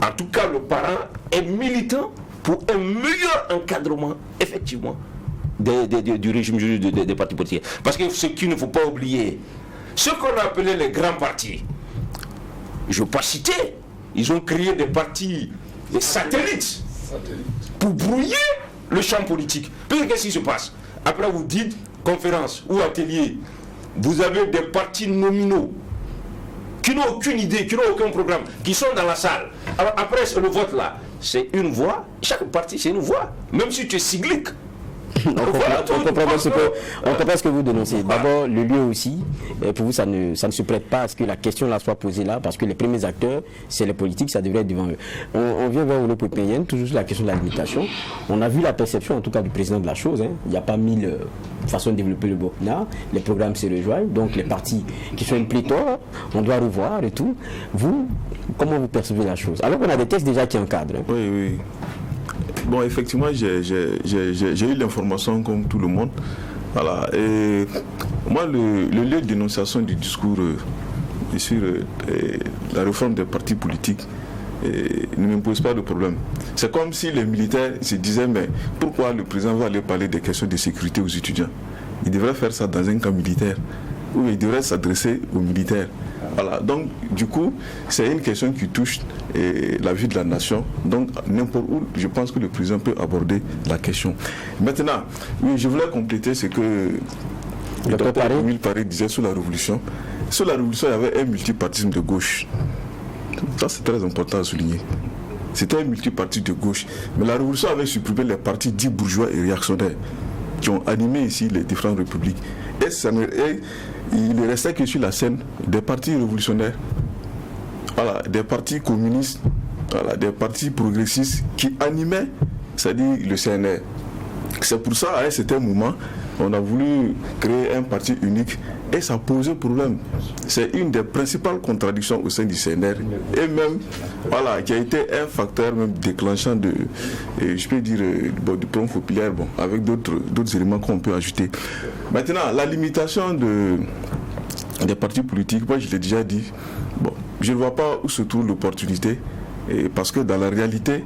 en tout cas, le parent est militant pour un meilleur encadrement, effectivement, du régime juridique des partis politiques. Parce que ce qu'il ne faut pas oublier, ce qu'on a appelé les grands partis, je ne veux pas citer, ils ont créé des partis, des satellites, pour brouiller le champ politique. Puis qu'est-ce qui se passe? Après vous dites, conférence ou atelier, vous avez des partis nominaux qui n'ont aucune idée, qui n'ont aucun programme, qui sont dans la salle. Alors après, le vote là, c'est une voix. Chaque parti, c'est une voix. Même si tu es cyclique. On comprend ce que vous dénoncez. D'abord, le lieu aussi, pour vous, ça ne se prête pas à ce que la question là soit posée là, parce que les premiers acteurs, c'est les politiques, ça devrait être devant eux. On vient vers Olo Pépéyen, toujours sur la question de la limitation. On a vu la perception, en tout cas, du président de la chose. Il n'y a pas 1000 façons de développer le Burkina. Les programmes se rejoignent, donc les partis qui sont une pléthore, on doit revoir et tout. Vous, comment vous percevez la chose? Alors qu'on a des textes déjà qui encadrent. Oui, oui. Bon, effectivement, j'ai eu l'information comme tout le monde. Voilà. Et moi, le lieu de dénonciation du discours sur la réforme des partis politiques ne me pose pas de problème. C'est comme si les militaires se disaient, mais pourquoi le président va aller parler des questions de sécurité aux étudiants? Il devrait faire ça dans un camp militaire, où il devrait s'adresser aux militaires. Voilà, donc du coup, c'est une question qui touche la vie de la nation. Donc n'importe où, je pense que le président peut aborder la question. Maintenant, oui, je voulais compléter ce que le docteur Émile Paré disait sur la Révolution. Sur la Révolution, il y avait un multipartisme de gauche. Ça, c'est très important à souligner. C'était un multipartisme de gauche. Mais la Révolution avait supprimé les partis dits bourgeois et réactionnaires qui ont animé ici les différentes républiques. Il ne restait que sur la scène des partis révolutionnaires, voilà, des partis communistes, voilà, des partis progressistes qui animaient, c'est-à-dire le CNR. C'est pour ça, à un certain moment, on a voulu créer un parti unique et ça posait problème. C'est une des principales contradictions au sein du CNR et même, voilà, qui a été un facteur même déclenchant de, je peux dire, du plan populaire, bon, avec d'autres éléments qu'on peut ajouter. Maintenant, la limitation des partis politiques, moi je l'ai déjà dit, bon, je ne vois pas où se trouve l'opportunité, parce que dans la réalité,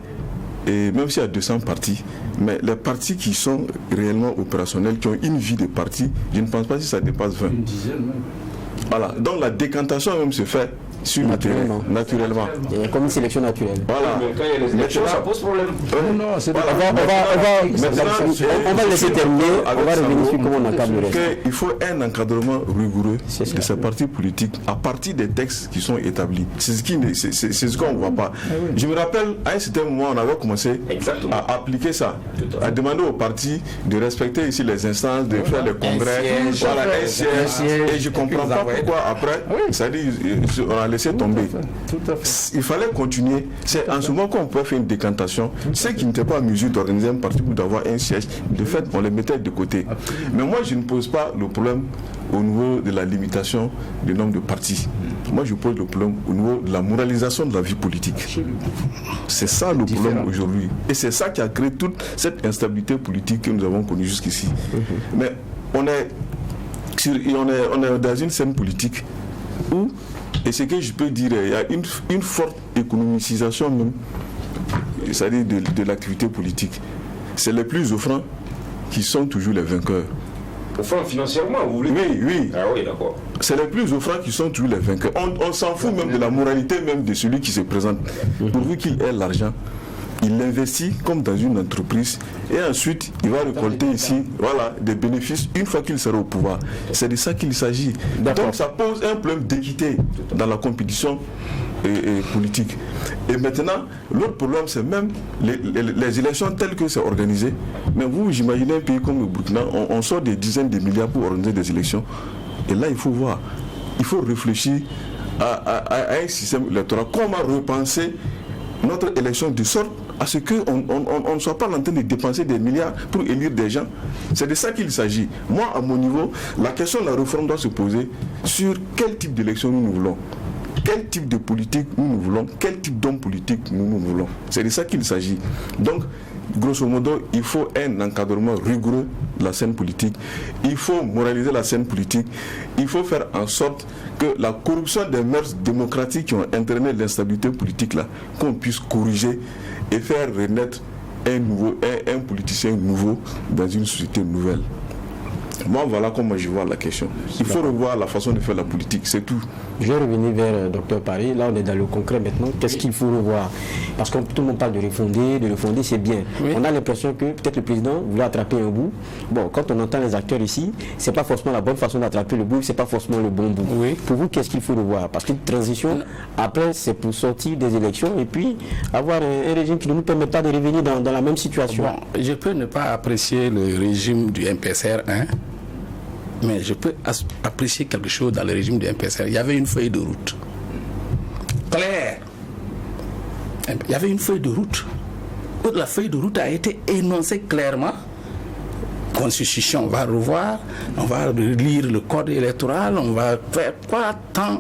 et même s'il y a 200 partis, mais les partis qui sont réellement opérationnels, qui ont une vie de parti, je ne pense pas si ça dépasse 20. Une dizaine même. Voilà, donc la décantation même se fait sur le terrain, naturellement. Et comme une sélection naturelle. Voilà. Mais quand il y a les élections, ça pose problème. Non, c'est voilà. On va laisser terminer, on va revenir sur comment on encadre le reste. Il faut un encadrement rigoureux de ces partis politiques à partir des textes qui sont établis. C'est ce qu'on ne voit pas. Je me rappelle, à un certain moment, on avait commencé à appliquer ça, à demander aux partis de respecter ici les instances, de faire les congrès, voilà, un siège. Et je ne comprends pas pourquoi après, ça dit, on a laissé tomber. Tout à fait. Il fallait continuer. C'est en ce moment qu'on peut faire une décantation. Ceux qui n'étaient pas en mesure d'organiser un parti ou d'avoir un siège, de fait, on les mettait de côté. Mais moi, je ne pose pas le problème au niveau de la limitation du nombre de partis. Moi, je pose le problème au niveau de la moralisation de la vie politique. C'est ça le problème aujourd'hui. Et c'est ça qui a créé toute cette instabilité politique que nous avons connue jusqu'ici. Mais on est dans une scène politique où, et ce que je peux dire, il y a une forte économicisation même, c'est-à-dire de l'activité politique. C'est les plus offrants qui sont toujours les vainqueurs. Offrant financièrement, vous voulez dire? Oui. Ah oui, d'accord. C'est les plus offrants qui sont toujours les vainqueurs. On s'en fout même de la moralité même de celui qui se présente. Pourvu qu'il ait l'argent, il l'investit comme dans une entreprise et ensuite il va récolter ici, voilà, des bénéfices une fois qu'il sera au pouvoir. C'est de ça qu'il s'agit. Donc ça pose un problème d'équité dans la compétition politique. Et maintenant, l'autre problème, c'est même les élections telles que c'est organisé. Mais vous, imaginez un pays comme le Burkina, on sort des dizaines de milliards pour organiser des élections. Et là, il faut voir, il faut réfléchir à un système électoral. Comment repenser notre élection de sorte à ce qu'on ne soit pas en train de dépenser des milliards pour élire des gens. C'est de ça qu'il s'agit. Moi, à mon niveau, la question de la réforme doit se poser sur quel type d'élection nous voulons. Quel type de politique nous voulons, quel type d'homme politique nous voulons. C'est de ça qu'il s'agit. Donc, grosso modo, il faut un encadrement rigoureux de la scène politique. Il faut moraliser la scène politique. Il faut faire en sorte que la corruption des mœurs démocratiques qui ont entraîné l'instabilité politique là, qu'on puisse corriger et faire renaître un politicien nouveau dans une société nouvelle. Moi, voilà comment je vois la question. Il faut revoir la façon de faire la politique, c'est tout. Je vais revenir vers Dr Paris. Là, on est dans le concret maintenant. Qu'est-ce qu'il faut revoir? Parce que tout le monde parle de refonder, c'est bien. Oui. On a l'impression que peut-être le président voulait attraper un bout. Bon, quand on entend les acteurs ici, c'est pas forcément la bonne façon d'attraper le bout, c'est pas forcément le bon bout. Oui. Pour vous, qu'est-ce qu'il faut revoir? Parce qu'une transition, après, c'est pour sortir des élections et puis avoir un régime qui ne nous permet pas de revenir dans la même situation. Bon, je peux ne pas apprécier le régime du MPSR 1, mais je peux apprécier quelque chose dans le régime du MPSR. Il y avait une feuille de route claire. Il y avait une feuille de route. La feuille de route a été énoncée clairement. Constitution, on va revoir, on va lire le code électoral, on va faire quoi tant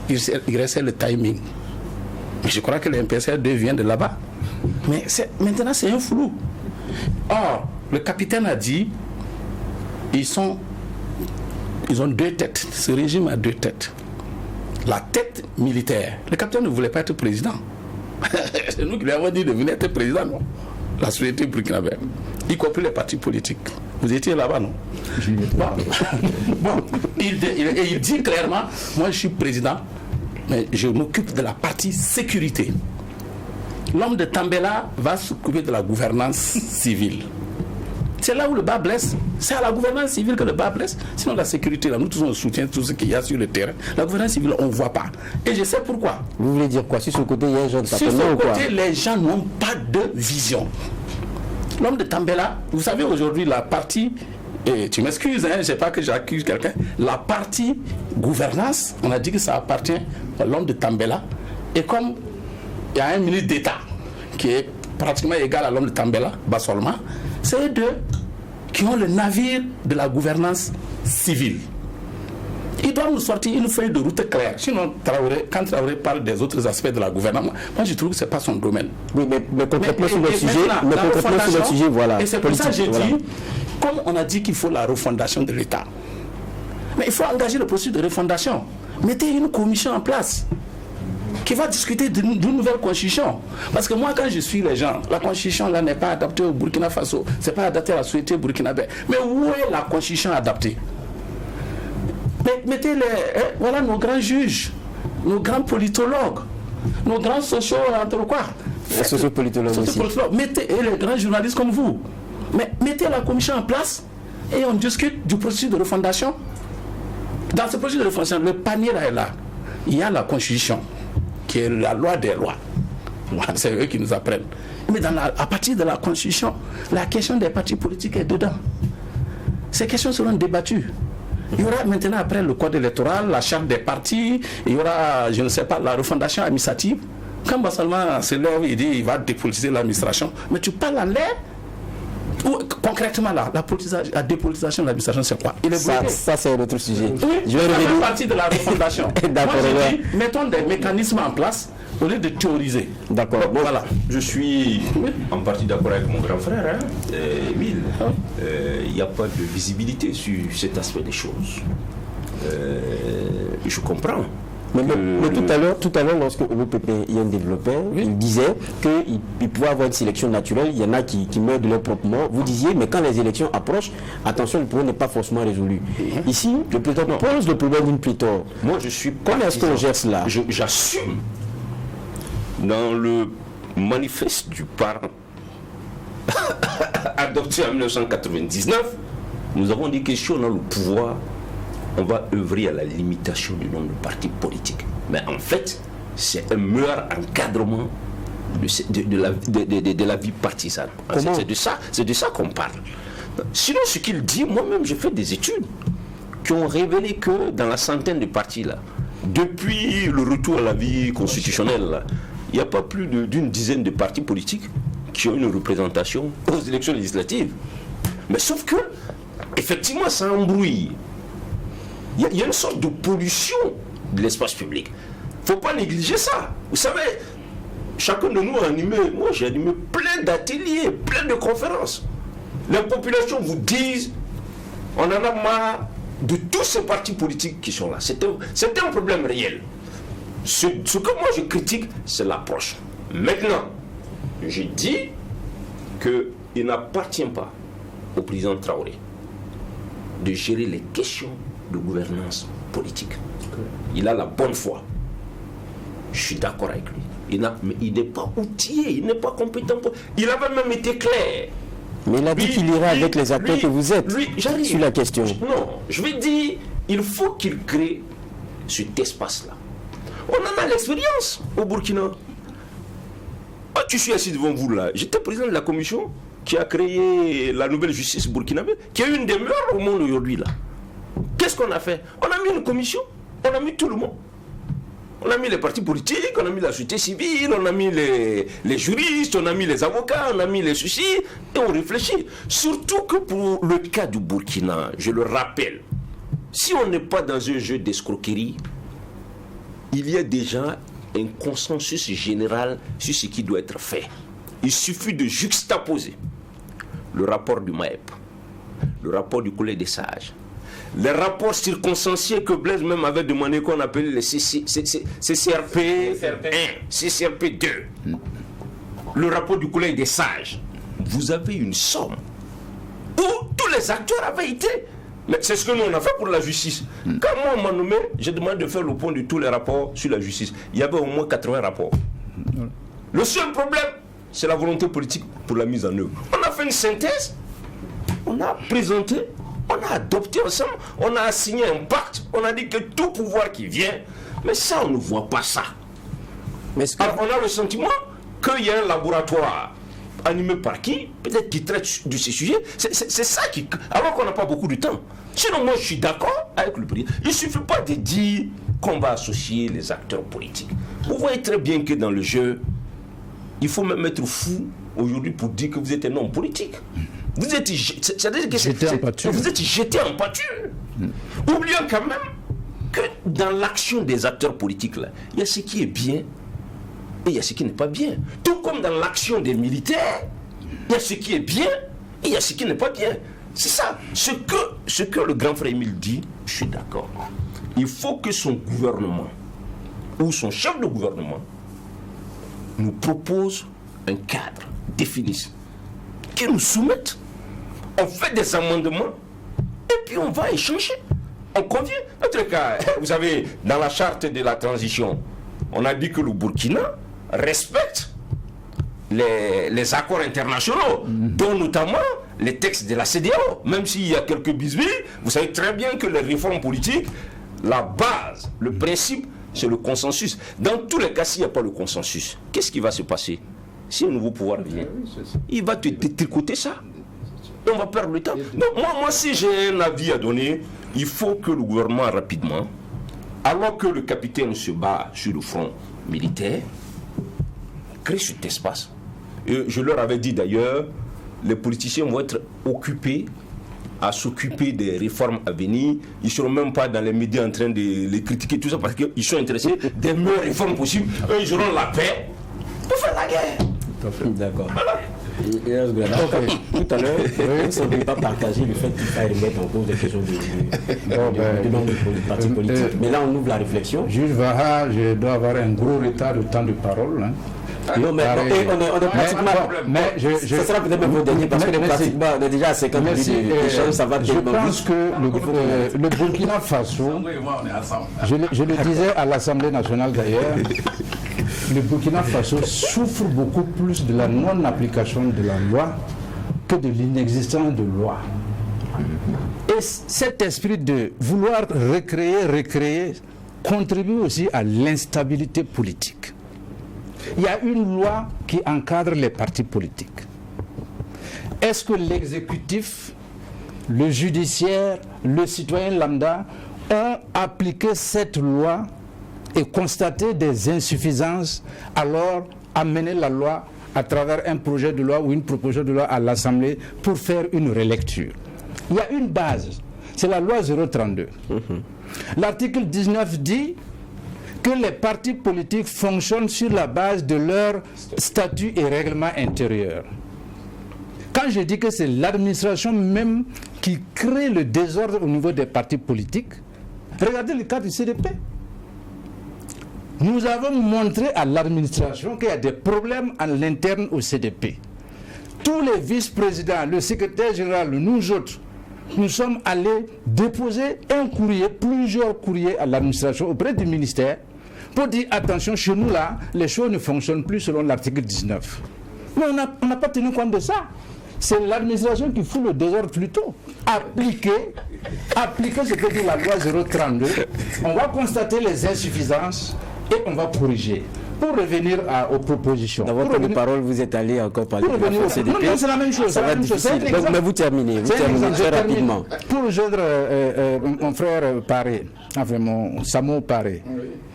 il restait le timing. Mais je crois que le MPSR 2 vient de là-bas. Mais maintenant, c'est un flou. Or, le capitaine a dit, ils ont deux têtes. Ce régime a deux têtes. La tête militaire. Le capitaine ne voulait pas être président. C'est nous qui lui avons dit de venir être président, non? La société burkinabé, y compris les partis politiques. Vous étiez là-bas, non? Bon, il dit clairement, moi je suis président, mais je m'occupe de la partie sécurité. L'homme de Tambela va s'occuper de la gouvernance civile. C'est là où le bas blesse. C'est à la gouvernance civile que le bas blesse. Sinon, la sécurité, là, nous tous on soutient tout ce qu'il y a sur le terrain. La gouvernance civile, on ne voit pas. Et je sais pourquoi. Vous voulez dire quoi? Sur ce côté, il y a un genre de Sur ce côté, les gens n'ont pas de vision. L'homme de Tambela, vous savez, aujourd'hui, la partie, et tu m'excuses, je ne sais pas que j'accuse quelqu'un, la partie gouvernance, on a dit que ça appartient à l'homme de Tambela. Et comme il y a un ministre d'État qui est pratiquement égal à l'homme de Tambela, Bassolma, c'est eux deux qui ont le navire de la gouvernance civile. Ils doivent nous sortir une feuille de route claire. Sinon, quand Traoré parle des autres aspects de la gouvernance, moi je trouve que ce n'est pas son domaine. Oui, mais concrètement sur le sujet, voilà. Et c'est pour ça que j'ai dit, comme on a dit qu'il faut la refondation de l'État, mais il faut engager le processus de refondation. Mettez une commission en place qui va discuter d'une nouvelle constitution. Parce que moi, quand je suis les gens, la constitution là n'est pas adaptée au Burkina Faso, c'est pas adapté à la société burkinabé. Mais où est la constitution adaptée? Mettez voilà nos grands juges, nos grands politologues, nos grands sociopolitologues aussi. Mettez les grands journalistes comme vous. Mais mettez la commission en place et on discute du processus de refondation. Dans ce processus de refondation, le panier là est là. Il y a la constitution, qui est la loi des lois. C'est eux qui nous apprennent. Mais à partir de la constitution, la question des partis politiques est dedans. Ces questions seront débattues. Il y aura maintenant, après le code électoral, la charte des partis, il y aura, je ne sais pas, la refondation administrative. Quand Bassalma se lève, il dit qu'il va dépolitiser l'administration. Mais tu parles en l'air. Concrètement, là, la dépolitisation de l'administration, c'est quoi? Il est bloqué. Ça c'est un autre sujet. Oui, je vais ça revenir. fait partie de la refondation. Moi, je dis, mettons des mécanismes en place au lieu de théoriser. D'accord. Bon, voilà. Je suis en partie d'accord avec mon grand frère, Émile. Il n'y a pas de visibilité sur cet aspect des choses. Je comprends. Mais tout à l'heure, lorsque l'OPP y a un développeur, il disait qu'il pouvait avoir une sélection naturelle, il y en a qui meurent de leur propre mort. Vous disiez, mais quand les élections approchent, attention, le problème n'est pas forcément résolu. Ici, le président pose le problème d'une pléthore. Moi, je suis comment est-ce qu'on gère cela? J'assume. Dans le manifeste du parent adopté en 1999, nous avons dit que si on a le pouvoir, on va œuvrer à la limitation du nombre de partis politiques. Mais en fait, c'est un meilleur encadrement de la vie partisane. C'est de ça qu'on parle. Sinon, ce qu'il dit, moi-même, j'ai fait des études qui ont révélé que dans la centaine de partis, là, depuis le retour à la vie constitutionnelle, là, il n'y a pas plus d'une dizaine de partis politiques qui ont une représentation aux élections législatives. Mais sauf que, effectivement, ça embrouille. Il y a une sorte de pollution de l'espace public. Il ne faut pas négliger ça. Vous savez, chacun de nous a animé, moi j'ai animé plein d'ateliers, plein de conférences. Les populations vous disent, on en a marre de tous ces partis politiques qui sont là. C'est un problème réel. Ce que moi je critique, c'est l'approche. Maintenant, je dis qu'il n'appartient pas au président Traoré de gérer les questions de gouvernance politique. Il a la bonne foi. Je suis d'accord avec lui. Mais il n'est pas outillé, il n'est pas compétent. Il avait même été clair. Mais il a dit qu'il ira avec les acteurs que vous êtes sur la question. Non, je vais dire, il faut qu'il crée cet espace-là. On en a l'expérience au Burkina. Ah, tu suis assis devant vous là. J'étais président de la commission qui a créé la nouvelle justice burkinabé, qui est une des meilleures au monde aujourd'hui là. Qu'est-ce qu'on a fait? On a mis une commission, on a mis tout le monde. On a mis les partis politiques, on a mis la société civile, on a mis les juristes, on a mis les avocats, on a mis les soucis, et on réfléchit. Surtout que pour le cas du Burkina, je le rappelle, si on n'est pas dans un jeu d'escroquerie, il y a déjà un consensus général sur ce qui doit être fait. Il suffit de juxtaposer le rapport du MAEP, le rapport du Collège des sages, les rapports circonstanciés que Blaise même avait demandé qu'on appelait les CCRP 1, CCRP 2, le rapport du Collège des sages. Vous avez une somme où tous les acteurs avaient été. Mais c'est ce que nous on a fait pour la justice. Quand moi on m'a nommé, j'ai demandé de faire le point de tous les rapports sur la justice. Il y avait au moins 80 rapports. Le seul problème, c'est la volonté politique pour la mise en œuvre. On a fait une synthèse, on a présenté, on a adopté ensemble, on a signé un pacte, on a dit que tout pouvoir qui vient, mais ça on ne voit pas ça. Alors on a le sentiment qu'il y a un laboratoire animé par qui, peut-être qui traite de ces sujets, c'est ça qui... Alors qu'on n'a pas beaucoup de temps. Sinon moi je suis d'accord avec le président. Il ne suffit pas de dire qu'on va associer les acteurs politiques. Vous voyez très bien que dans le jeu, il faut même être fou aujourd'hui pour dire que vous êtes un homme politique. Vous êtes jeté en pâture. Vous êtes jeté en pâture. Oublions quand même que dans l'action des acteurs politiques, là, il y a ce qui est bien et il y a ce qui n'est pas bien. Tout comme dans l'action des militaires, il y a ce qui est bien et il y a ce qui n'est pas bien. C'est ça. Ce que le grand frère Émile dit, je suis d'accord. Il faut que son gouvernement ou son chef de gouvernement nous propose un cadre défini, qui nous soumette. On fait des amendements et puis on va échanger. On convient. En tout cas, vous savez, dans la charte de la transition, on a dit que le Burkina respecte les accords internationaux, dont notamment les textes de la CEDEAO. Même s'il y a quelques bisbilles, vous savez très bien que les réformes politiques, la base, le principe, c'est le consensus. Dans tous les cas, s'il n'y a pas le consensus, qu'est-ce qui va se passer? Si un nouveau pouvoir vient, il va te tricoter ça. Et on va perdre le temps. Donc moi, si j'ai un avis à donner, il faut que le gouvernement rapidement, alors que le capitaine se bat sur le front militaire, crée cet espace. Et je leur avais dit d'ailleurs, les politiciens vont être occupés à s'occuper des réformes à venir. Ils ne seront même pas dans les médias en train de les critiquer, tout ça, parce qu'ils sont intéressés des meilleures réformes possibles. Eux, ils auront la paix pour faire la guerre. D'accord. Voilà. Tout à l'heure, on ne peut pas partager le fait qu'il faille remettre en cause des questions de partis politiques. Mais là, on ouvre la réflexion. Jules Vaha, je dois avoir un gros retard de temps de parole. Hein. Non, mais on est pratiquement. Ce sera peut-être même votre dernier, parce que pratiquement, on est déjà à 50 minutes d'échange, ça va. Je pense que le Burkina Faso, je le disais à l'Assemblée nationale d'ailleurs, le Burkina Faso souffre beaucoup plus de la non-application de la loi que de l'inexistence de loi. Et cet esprit de vouloir recréer, contribue aussi à l'instabilité politique. Il y a une loi qui encadre les partis politiques. Est-ce que l'exécutif, le judiciaire, le citoyen lambda ont appliqué cette loi et constaté des insuffisances, alors amener la loi à travers un projet de loi ou une proposition de loi à l'Assemblée pour faire une relecture? Il y a une base, c'est la loi 032. L'article 19 dit que les partis politiques fonctionnent sur la base de leur statut et règlement intérieur. Quand je dis que c'est l'administration même qui crée le désordre au niveau des partis politiques, regardez le cas du CDP. Nous avons montré à l'administration qu'il y a des problèmes à l'interne au CDP. Tous les vice-présidents, le secrétaire général, nous autres, nous sommes allés déposer un courrier, plusieurs courriers à l'administration auprès du ministère pour dire attention, chez nous là, les choses ne fonctionnent plus selon l'article 19. Mais on n'a pas tenu compte de ça. C'est l'administration qui fout le désordre plutôt. Appliquer ce que dit la loi 032, on va constater les insuffisances et on va corriger. Pour revenir aux propositions. Dans votre parole, vous êtes allé encore parler de la CDP. Non, c'est la même chose. Ça va être difficile. Mais vous terminez très rapidement. Pour rejoindre mon frère Paré, enfin mon Samo Paré,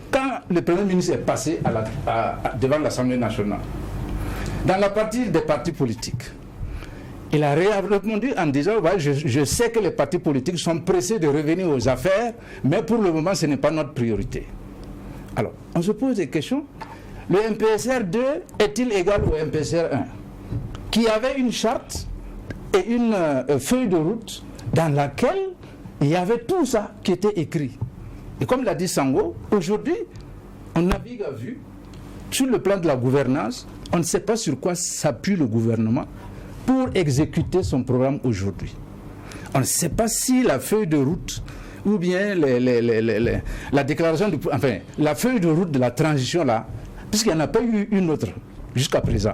quand le Premier ministre est passé devant l'Assemblée nationale, dans la partie des partis politiques, il a répondu en disant je sais que les partis politiques sont pressés de revenir aux affaires, mais pour le moment, ce n'est pas notre priorité. Alors, on se pose des questions. Le MPSR 2 est-il égal au MPSR 1 qui avait une charte et une feuille de route dans laquelle il y avait tout ça qui était écrit. Et comme l'a dit Sango, aujourd'hui, on navigue à vue sur le plan de la gouvernance. On ne sait pas sur quoi s'appuie le gouvernement pour exécuter son programme aujourd'hui. On ne sait pas si la feuille de route ou bien la déclaration, la feuille de route de la transition là, puisqu'il n'y en a pas eu une autre jusqu'à présent.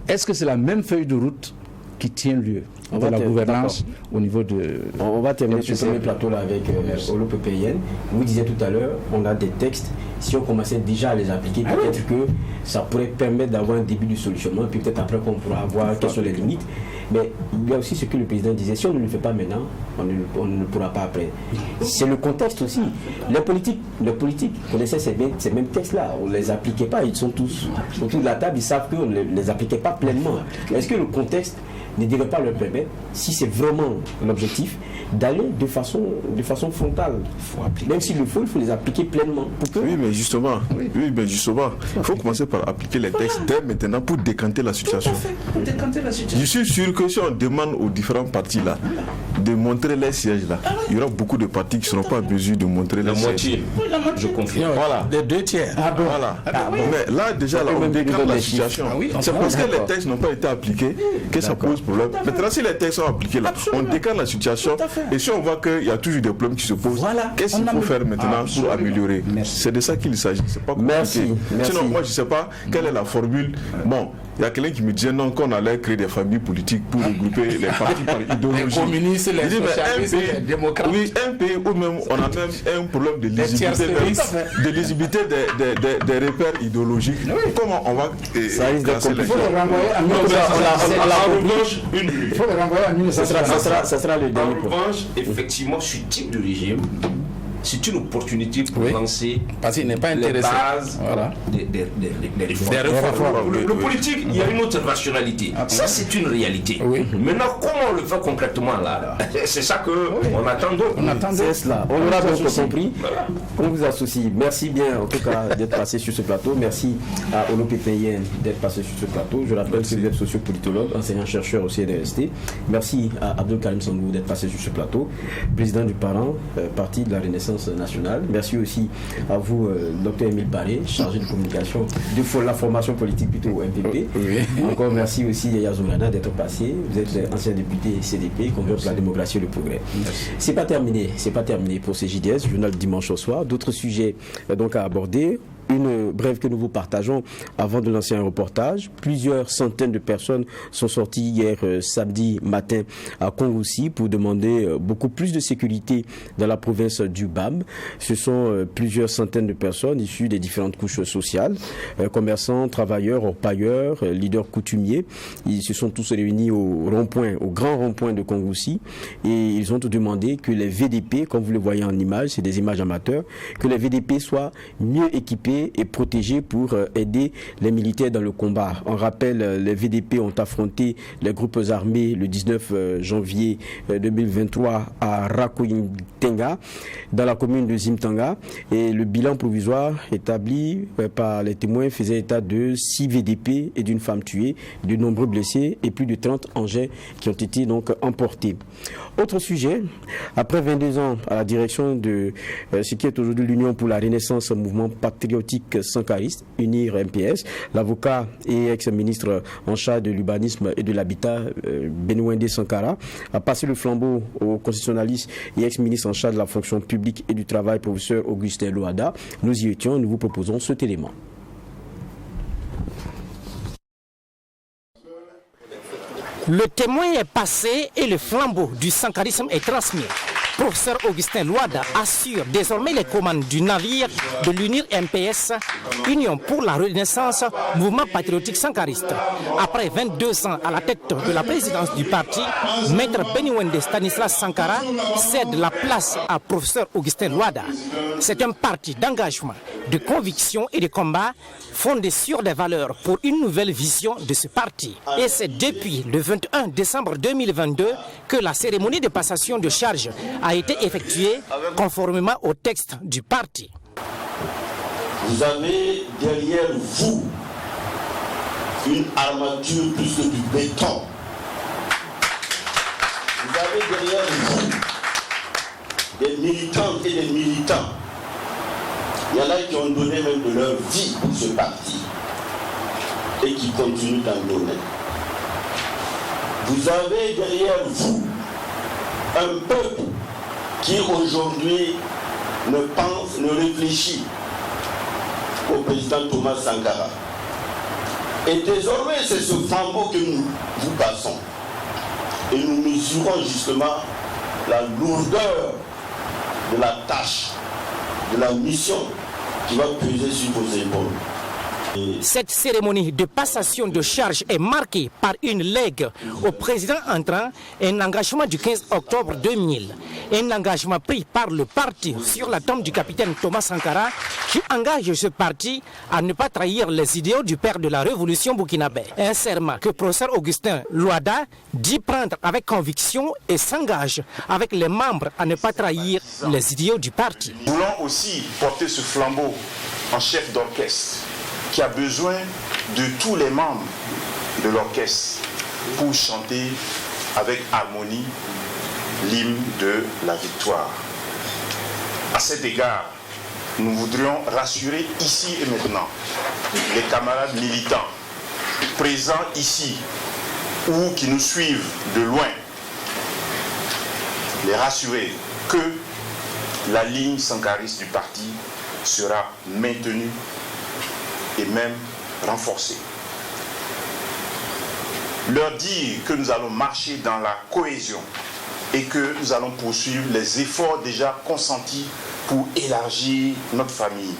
Est-ce que c'est la même feuille de route qui tient lieu de la gouvernance au niveau de... On va terminer ce premier plateau-là avec Olo PPIN. Vous disiez tout à l'heure, on a des textes. Si on commençait déjà à les appliquer, peut-être que ça pourrait permettre d'avoir un début de solutionnement. Et puis peut-être après qu'on pourra voir quelles sont les limites. Mais il y a aussi ce que le président disait. Si on ne le fait pas maintenant, on ne pourra pas après. C'est le contexte aussi. Les politiques connaissaient ces mêmes textes-là. On ne les appliquait pas. Ils sont tous autour de la table. Ils savent qu'on ne les appliquait pas pleinement. Est-ce que le contexte ne devrait pas leur permettre, si c'est vraiment l'objectif, d'aller de façon frontale. Même s'il le faut, il faut les appliquer pleinement. Oui, mais justement, il faut commencer par appliquer les textes dès maintenant pour décanter la situation. Tout à fait, pour décanter la situation. Je suis sûr que si on demande aux différents partis là de montrer les sièges là, il y aura beaucoup de partis qui ne seront pas en mesure de montrer les sièges. La moitié. Je confirme. Voilà. Les 2 tiers. Voilà. Mais là, déjà, on décante la situation. C'est parce que les textes n'ont pas été appliqués que ça pose problème. Maintenant, si les textes sont appliqués là, on décante la situation. Et si on voit qu'il y a toujours des problèmes qui se posent, qu'est-ce qu'il faut faire maintenant pour améliorer? C'est de ça qu'il s'agit. C'est pas compliqué. Merci. Sinon, moi, je ne sais pas quelle est la formule. Bon, il y a quelqu'un qui me disait non, qu'on allait créer des familles politiques pour regrouper les partis par idéologie. Les communistes, les socialistes, les démocrates. Oui, un pays où même on a même un problème de lisibilité des repères idéologiques. Comment on va ça risque d'être compliqué. Il faut le renvoyer à 1960. Ça sera le dernier point. En revanche, effectivement, ce type de régime, c'est une opportunité pour lancer parce qu'il n'est pas les intéressé. bases des réformes. Le politique, il y a une autre rationalité. Ça, c'est une réalité. Maintenant, comment on le fait concrètement là? C'est ça qu'on attend d'autres. C'est cela. On aura bien compris. On vous associe. Merci bien, en tout cas, d'être passé sur ce plateau. Merci à Olo PPIN d'être passé sur ce plateau. Je rappelle que vous êtes sociopolitologue, enseignant-chercheur au CNRST. Merci à Abdul Karim Sangou d'être passé sur ce plateau, président du Parent, parti de la Renaissance nationale. Merci aussi à vous, Dr Émile Paré, chargé de communication de la formation politique plutôt au MPP. Encore merci aussi Yaya Zourana d'être passé. Vous êtes ancien député CDP, congrès pour la démocratie et le progrès. C'est pas terminé pour CJDS, journal du dimanche au soir. D'autres sujets donc à aborder. Une brève que nous vous partageons avant de lancer un reportage. Plusieurs centaines de personnes sont sorties hier samedi matin à Kongoussi pour demander beaucoup plus de sécurité dans la province du BAM. Ce sont plusieurs centaines de personnes issues des différentes couches sociales, commerçants, travailleurs, orpailleurs, leaders coutumiers. Ils se sont tous réunis au grand rond-point de Kongoussi et ils ont demandé que les VDP, comme vous le voyez en image, c'est des images amateurs, que les VDP soient mieux équipés et protégés pour aider les militaires dans le combat. On rappelle, les VDP ont affronté les groupes armés le 19 janvier 2023 à Rakointenga, dans la commune de Zimtanga, et le bilan provisoire établi par les témoins faisait état de 6 VDP et d'une femme tuée, de nombreux blessés et plus de 30 engins qui ont été donc emportés. Autre sujet, après 22 ans à la direction de ce qui est aujourd'hui l'Union pour la Renaissance, mouvement patriotique patriotique sankariste, UNIR MPS. L'avocat et ex-ministre en charge de l'urbanisme et de l'habitat, Benoît Sankara, a passé le flambeau au constitutionnaliste et ex-ministre en charge de la fonction publique et du travail, professeur Augustin Louada. Nous y étions, nous vous proposons cet élément. Le témoin est passé et le flambeau du sankarisme est transmis. Professeur Augustin Louada assure désormais les commandes du navire de l'UNIR MPS, Union pour la Renaissance, mouvement patriotique sankariste. Après 22 ans à la tête de la présidence du parti, Maître Beniwende Stanislas Sankara cède la place à Professeur Augustin Louada. C'est un parti d'engagement, de conviction et de combat fondé sur des valeurs pour une nouvelle vision de ce parti. Et c'est depuis le 21 décembre 2022 que la cérémonie de passation de charge a été effectuée conformément au texte du parti. Vous avez derrière vous une armature plus que du béton. Vous avez derrière vous des militantes et des militants. Il y en a qui ont donné même de leur vie pour ce parti et qui continuent d'en donner. Vous avez derrière vous un peuple qui aujourd'hui ne pense, ne réfléchit au président Thomas Sankara. Et désormais, c'est ce flambeau que nous vous passons. Et nous mesurons justement la lourdeur de la tâche, de la mission qui va peser sur vos épaules. Cette cérémonie de passation de charge est marquée par une legue au président entrant, un engagement du 15 octobre 2000. Un engagement pris par le parti sur la tombe du capitaine Thomas Sankara qui engage ce parti à ne pas trahir les idéaux du père de la révolution burkinabé. Un serment que professeur Augustin Louada dit prendre avec conviction et s'engage avec les membres à ne pas trahir les idéaux du parti. Nous voulons aussi porter ce flambeau en chef d'orchestre qui a besoin de tous les membres de l'orchestre pour chanter avec harmonie l'hymne de la victoire. À cet égard, nous voudrions rassurer ici et maintenant les camarades militants présents ici ou qui nous suivent de loin, les rassurer que la ligne sankariste du parti sera maintenue et même renforcée. Leur dire que nous allons marcher dans la cohésion et que nous allons poursuivre les efforts déjà consentis pour élargir notre famille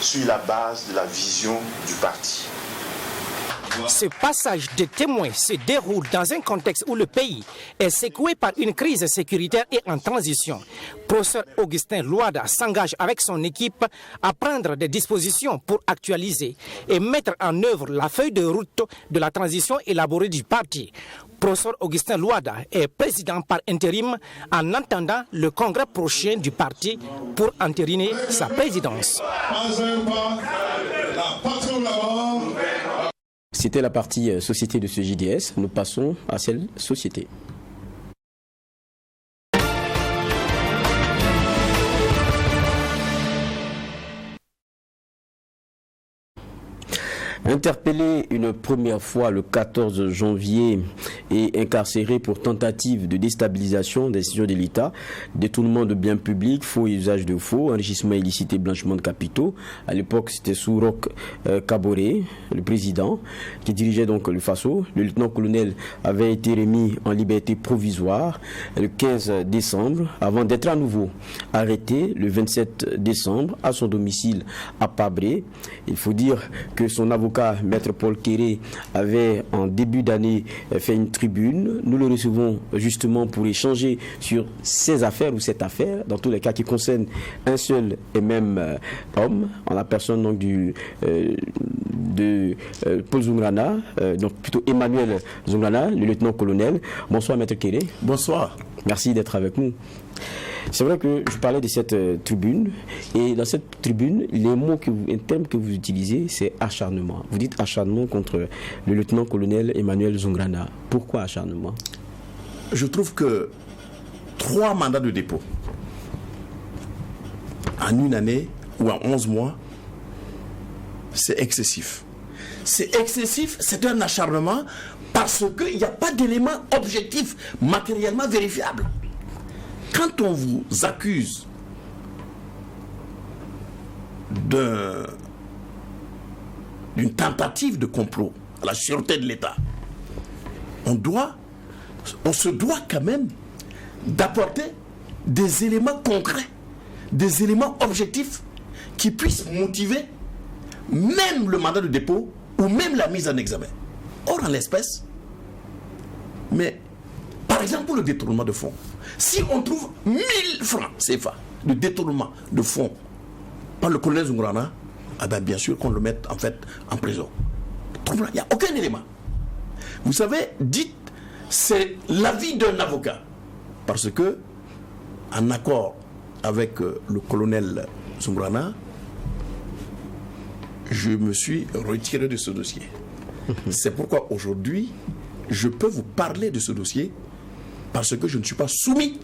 sur la base de la vision du parti. Ce passage de témoins se déroule dans un contexte où le pays est secoué par une crise sécuritaire et en transition. Professeur Augustin Louada s'engage avec son équipe à prendre des dispositions pour actualiser et mettre en œuvre la feuille de route de la transition élaborée du parti. Professeur Augustin Louada est président par intérim en attendant le congrès prochain du parti pour entériner sa présidence. C'était la partie société de ce JDS. Nous passons à celle société. Interpellé une première fois le 14 janvier et incarcéré pour tentative de déstabilisation des décisions de l'État, détournement de biens publics, faux et usage de faux, enrichissement illicite et blanchiment de capitaux. À l'époque, c'était Sourok Kaboré, le président, qui dirigeait donc le FASO. Le lieutenant-colonel avait été remis en liberté provisoire le 15 décembre avant d'être à nouveau arrêté le 27 décembre à son domicile à Pabré. Il faut dire que son avocat Maître Paul Kéré avait en début d'année fait une tribune. Nous le recevons justement pour échanger sur ces affaires ou cette affaire, dans tous les cas qui concernent un seul et même homme, en la personne donc de Paul Zoungrana, donc plutôt Emmanuel Zoungrana, le lieutenant-colonel. Bonsoir Maître Kéré. Bonsoir. Merci d'être avec nous. C'est vrai que je parlais de cette tribune, et dans cette tribune, un terme que vous utilisez, c'est acharnement. Vous dites acharnement contre le lieutenant-colonel Emmanuel Zoungrana. Pourquoi acharnement? Je trouve que 3 mandats de dépôt en une année ou en 11 mois, c'est excessif. C'est excessif, c'est un acharnement parce qu'il n'y a pas d'éléments objectifs matériellement vérifiables. Quand on vous accuse d'une tentative de complot à la sûreté de l'État, on se doit quand même d'apporter des éléments concrets, des éléments objectifs qui puissent motiver même le mandat de dépôt ou même la mise en examen. Or, en l'espèce, mais par exemple pour le détournement de fonds, si on trouve 1000 francs CFA de détournement de fonds par le colonel Zungurana, ah ben bien sûr qu'on le mette en fait en prison. Il n'y a aucun élément. Vous savez, dites, c'est l'avis d'un avocat. Parce que, en accord avec le colonel Zungurana, je me suis retiré de ce dossier. C'est pourquoi aujourd'hui, je peux vous parler de ce dossier parce que je ne suis pas soumis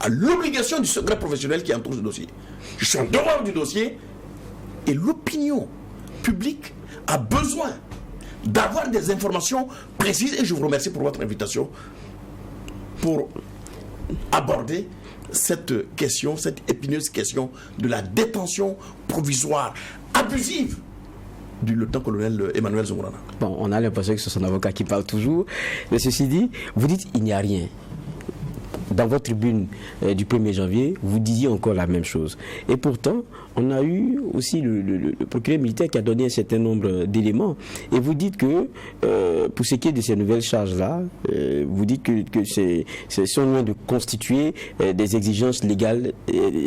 à l'obligation du secret professionnel qui entoure ce dossier. Je suis en dehors du dossier et l'opinion publique a besoin d'avoir des informations précises et je vous remercie pour votre invitation pour aborder cette question, cette épineuse question de la détention provisoire abusive du lieutenant-colonel Emmanuel Zungurana. Bon, on a l'impression que c'est son avocat qui parle toujours. Mais ceci dit, vous dites il n'y a rien. Dans votre tribune du 1er janvier, vous disiez encore la même chose. Et pourtant, on a eu aussi le procureur militaire qui a donné un certain nombre d'éléments. Et vous dites que, pour ce qui est de ces nouvelles charges-là, vous dites que c'est sont loin de constituer des exigences légales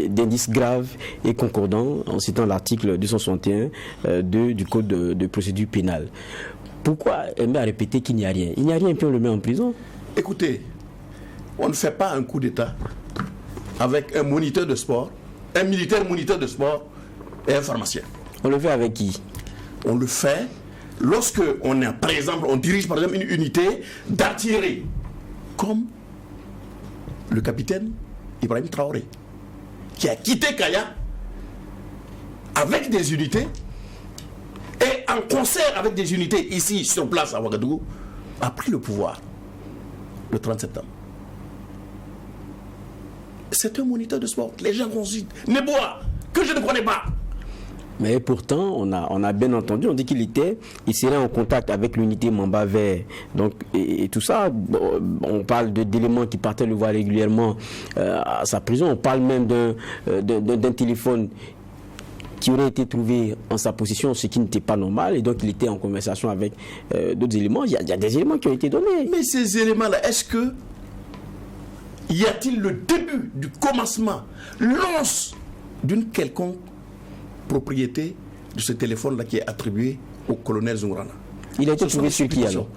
d'indices graves et concordants, en citant l'article 261 du Code de procédure pénale. Pourquoi aimer à répéter qu'il n'y a rien? Il n'y a rien, puis on le met en prison. Écoutez, on ne fait pas un coup d'État avec un moniteur de sport, un militaire moniteur de sport et un pharmacien. On le fait avec qui? On le fait lorsque on est, par exemple, on dirige par exemple une unité d'artillerie, comme le capitaine Ibrahim Traoré, qui a quitté Kaya avec des unités et en concert avec des unités ici sur place à Ouagadougou, a pris le pouvoir le 30 septembre. C'est un moniteur de sport. Les gens consultent. Neboa, que je ne connais pas. Mais pourtant, on a bien entendu, on dit qu'il serait en contact avec l'unité Mamba Vert. Donc, et tout ça, on parle d'éléments qui partaient le voir régulièrement à sa prison. On parle même d'un téléphone qui aurait été trouvé en sa possession, ce qui n'était pas normal. Et donc, il était en conversation avec d'autres éléments. Il y a des éléments qui ont été donnés. Mais ces éléments-là, est-ce que y a-t-il le début du commencement, l'once d'une quelconque propriété de ce téléphone-là qui est attribué au colonel Zungurana? Il a été trouvé sur qui alors?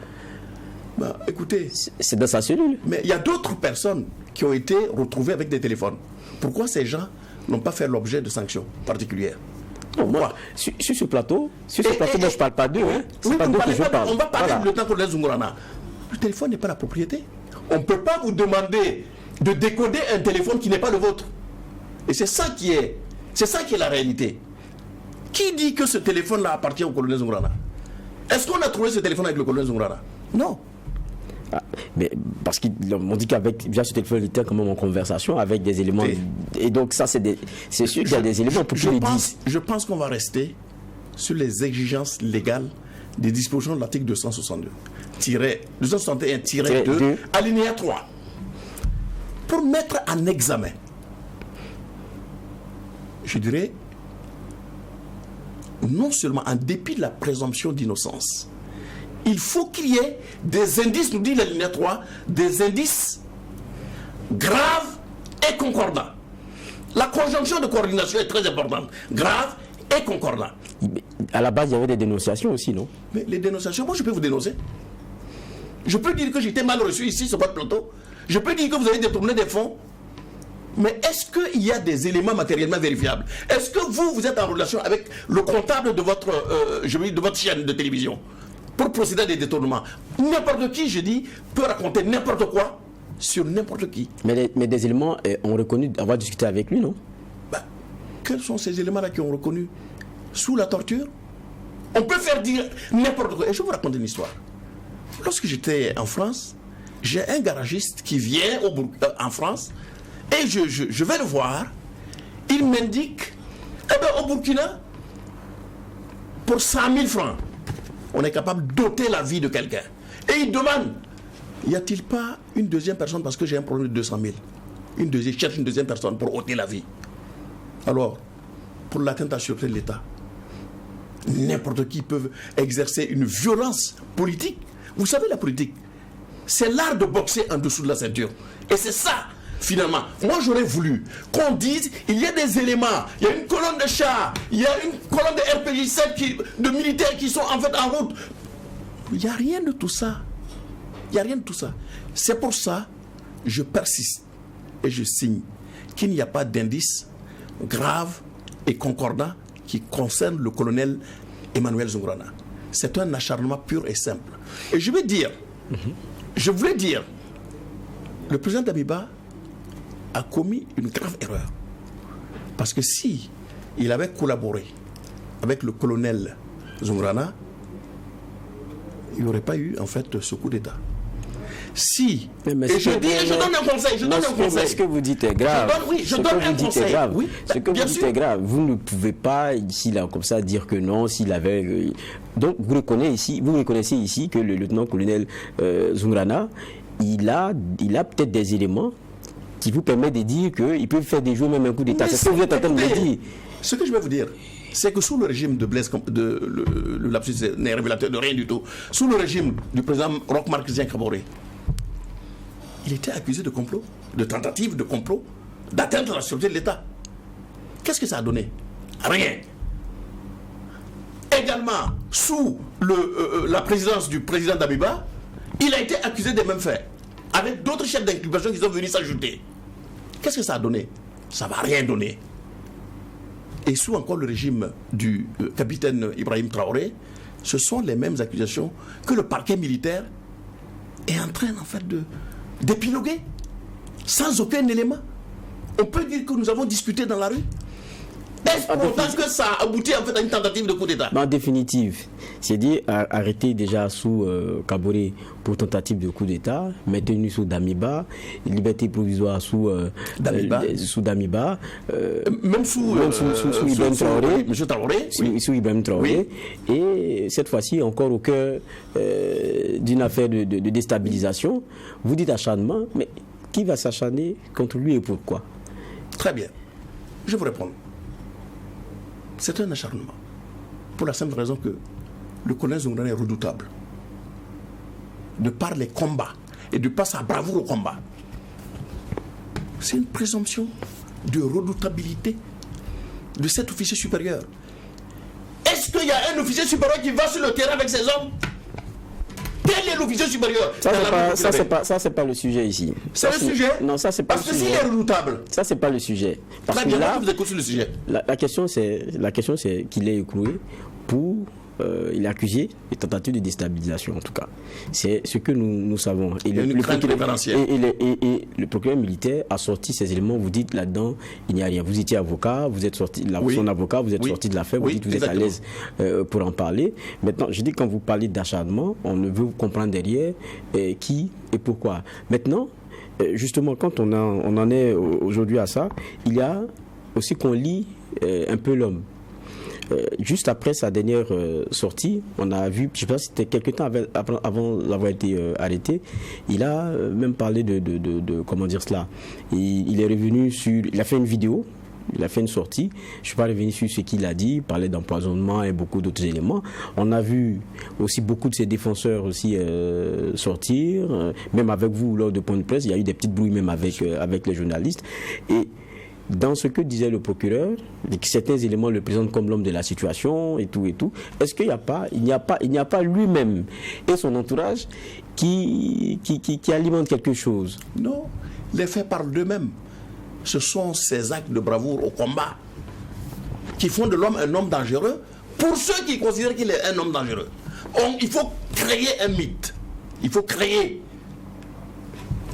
Ben, écoutez, c'est dans sa cellule. Mais il y a d'autres personnes qui ont été retrouvées avec des téléphones. Pourquoi ces gens n'ont pas fait l'objet de sanctions particulières? Non, moi, sur ce plateau, moi, je ne parle pas d'eux. Oui, pas d'eux que je parle. On va parler du lieutenant-colonel Zungurana. Le téléphone n'est pas la propriété. On ne peut pas vous demander de décoder un téléphone qui n'est pas le vôtre. Et c'est ça qui est la réalité. Qui dit que ce téléphone-là appartient au colonel Zungurana? Est-ce qu'on a trouvé ce téléphone avec le colonel Zungurana? Non. Ah, mais parce qu'on dit via ce téléphone, il était quand même en conversation avec des éléments. Et donc ça, c'est sûr qu'il y a des éléments pour qu'ils le disent. Je pense qu'on va rester sur les exigences légales des dispositions de l'article 261-2, alinéa 3. Pour mettre en examen, je dirais, non seulement en dépit de la présomption d'innocence, il faut qu'il y ait des indices, nous dit l'alinéa 3, des indices graves et concordants. La conjonction de coordination est très importante. Grave et concordant. À la base, il y avait des dénonciations aussi, non? Mais les dénonciations, moi je peux vous dénoncer. Je peux dire que j'étais mal reçu ici sur votre plateau. Je peux dire que vous avez détourné des fonds. Mais est-ce qu'il y a des éléments matériellement vérifiables? Est-ce que vous êtes en relation avec le comptable de votre chaîne de télévision pour procéder à des détournements? N'importe qui, je dis, peut raconter n'importe quoi sur n'importe qui. Mais des éléments ont reconnu avoir discuté avec lui, non? Quels sont ces éléments-là qui ont reconnu? Sous la torture? On peut faire dire n'importe quoi. Et je vais vous raconter une histoire. Lorsque j'étais en France, j'ai un garagiste qui vient en France et je vais le voir. Il m'indique, au Burkina, pour 100 000 francs, on est capable d'ôter la vie de quelqu'un. Et il demande, y a-t-il pas une deuxième personne parce que j'ai un problème de 200 000? Je cherche une deuxième personne pour ôter la vie. Alors, pour l'atteinte à la sûreté de l'État, n'importe qui peut exercer une violence politique. Vous savez, la politique, c'est l'art de boxer en dessous de la ceinture. Et c'est ça, finalement. Moi, j'aurais voulu qu'on dise, il y a des éléments, il y a une colonne de chars, il y a une colonne de RPG-7 de militaires qui sont en fait en route. Il n'y a rien de tout ça. Il n'y a rien de tout ça. C'est pour ça, je persiste et je signe qu'il n'y a pas d'indice grave et concordant qui concerne le colonel Emmanuel Zoungrana. C'est un acharnement pur et simple. Et je voulais dire, le président Damiba a commis une grave erreur. Parce que si il avait collaboré avec le colonel Zoungrana, il n'y aurait pas eu en fait ce coup d'État. Si, et je donne un conseil, Ce que vous dites est grave. Je donne un conseil. Ce que vous dites est grave. Vous ne pouvez pas, ici, là, comme ça, dire que non, s'il avait... Donc, vous reconnaissez ici que le lieutenant-colonel Zoungrana, il a peut-être des éléments qui vous permettent de dire qu'il peut faire des jours même un coup d'État. C'est ce que vous êtes en train de me dire. Ce que je vais vous dire, c'est que sous le régime de Blaise, le lapsus n'est révélateur de rien du tout, sous le régime du président Roch-Marc Christian Kaboré, il était accusé de complot, de tentative de complot, d'atteinte à la sûreté de l'État. Qu'est-ce que ça a donné? Rien. Également, sous la présidence du président Damiba, il a été accusé des mêmes faits, avec d'autres chefs d'inculpation qui sont venus s'ajouter. Qu'est-ce que ça a donné? Ça ne va rien donner. Et sous encore le régime du capitaine Ibrahim Traoré, ce sont les mêmes accusations que le parquet militaire est en train en fait d'épiloguer, sans aucun élément. On peut dire que nous avons discuté dans la rue. Est-ce pourtant que ça a abouti en fait à une tentative de coup d'État? En définitive, c'est dire arrêter déjà sous Kaboré pour tentative de coup d'État, maintenu sous Damiba, liberté provisoire sous Damiba, même sous Ibrahim Traoré, M. Traoré, sous Ibrahim Traoré, et cette fois-ci encore au cœur d'une affaire de déstabilisation. Vous dites acharnement, mais qui va s'acharner contre lui et pourquoi? Très bien, je vous réponds. C'est un acharnement. Pour la simple raison que le colonel Zoungrana est redoutable. De par les combats et de par sa bravoure au combat. C'est une présomption de redoutabilité de cet officier supérieur. Est-ce qu'il y a un officier supérieur qui va sur le terrain avec ses hommes? Quel est l'officier supérieur? Ça, c'est pas le sujet ici. C'est le sujet? Non, ça, c'est pas le sujet. Parce que s'il est redoutable. Ça, c'est pas le sujet. Très bien, là, vous écoutez sur le sujet. La question, c'est qu'il est écroué pour... il est accusé de tentative de déstabilisation, en tout cas. C'est ce que nous savons. Et le procureur militaire a sorti ces éléments. Vous dites là-dedans, il n'y a rien. Vous étiez avocat, vous êtes sorti, son avocat, vous êtes sorti de l'affaire, vous dites que vous êtes à l'aise pour en parler. Maintenant, je dis quand vous parlez d'acharnement, on ne veut comprendre derrière qui et pourquoi. Maintenant, justement, quand on en est aujourd'hui à ça, il y a aussi qu'on lit un peu l'homme. Juste après sa dernière sortie, on a vu, je ne sais pas si c'était quelques temps avant d'avoir été arrêté, il a même parlé de comment dire cela. Il est revenu sur, il a fait une vidéo, il a fait une sortie, je ne suis pas revenu sur ce qu'il a dit, il parlait d'empoisonnement et beaucoup d'autres éléments. On a vu aussi beaucoup de ses défenseurs aussi sortir, même avec vous lors de point de presse, il y a eu des petites brouilles même avec les journalistes. Et dans ce que disait le procureur, certains éléments le présentent comme l'homme de la situation et tout. Est-ce qu'il n'y a pas lui-même et son entourage qui alimente quelque chose? Non, les faits parlent d'eux-mêmes. Ce sont ces actes de bravoure au combat qui font de l'homme un homme dangereux pour ceux qui considèrent qu'il est un homme dangereux. Il faut créer un mythe. Il faut créer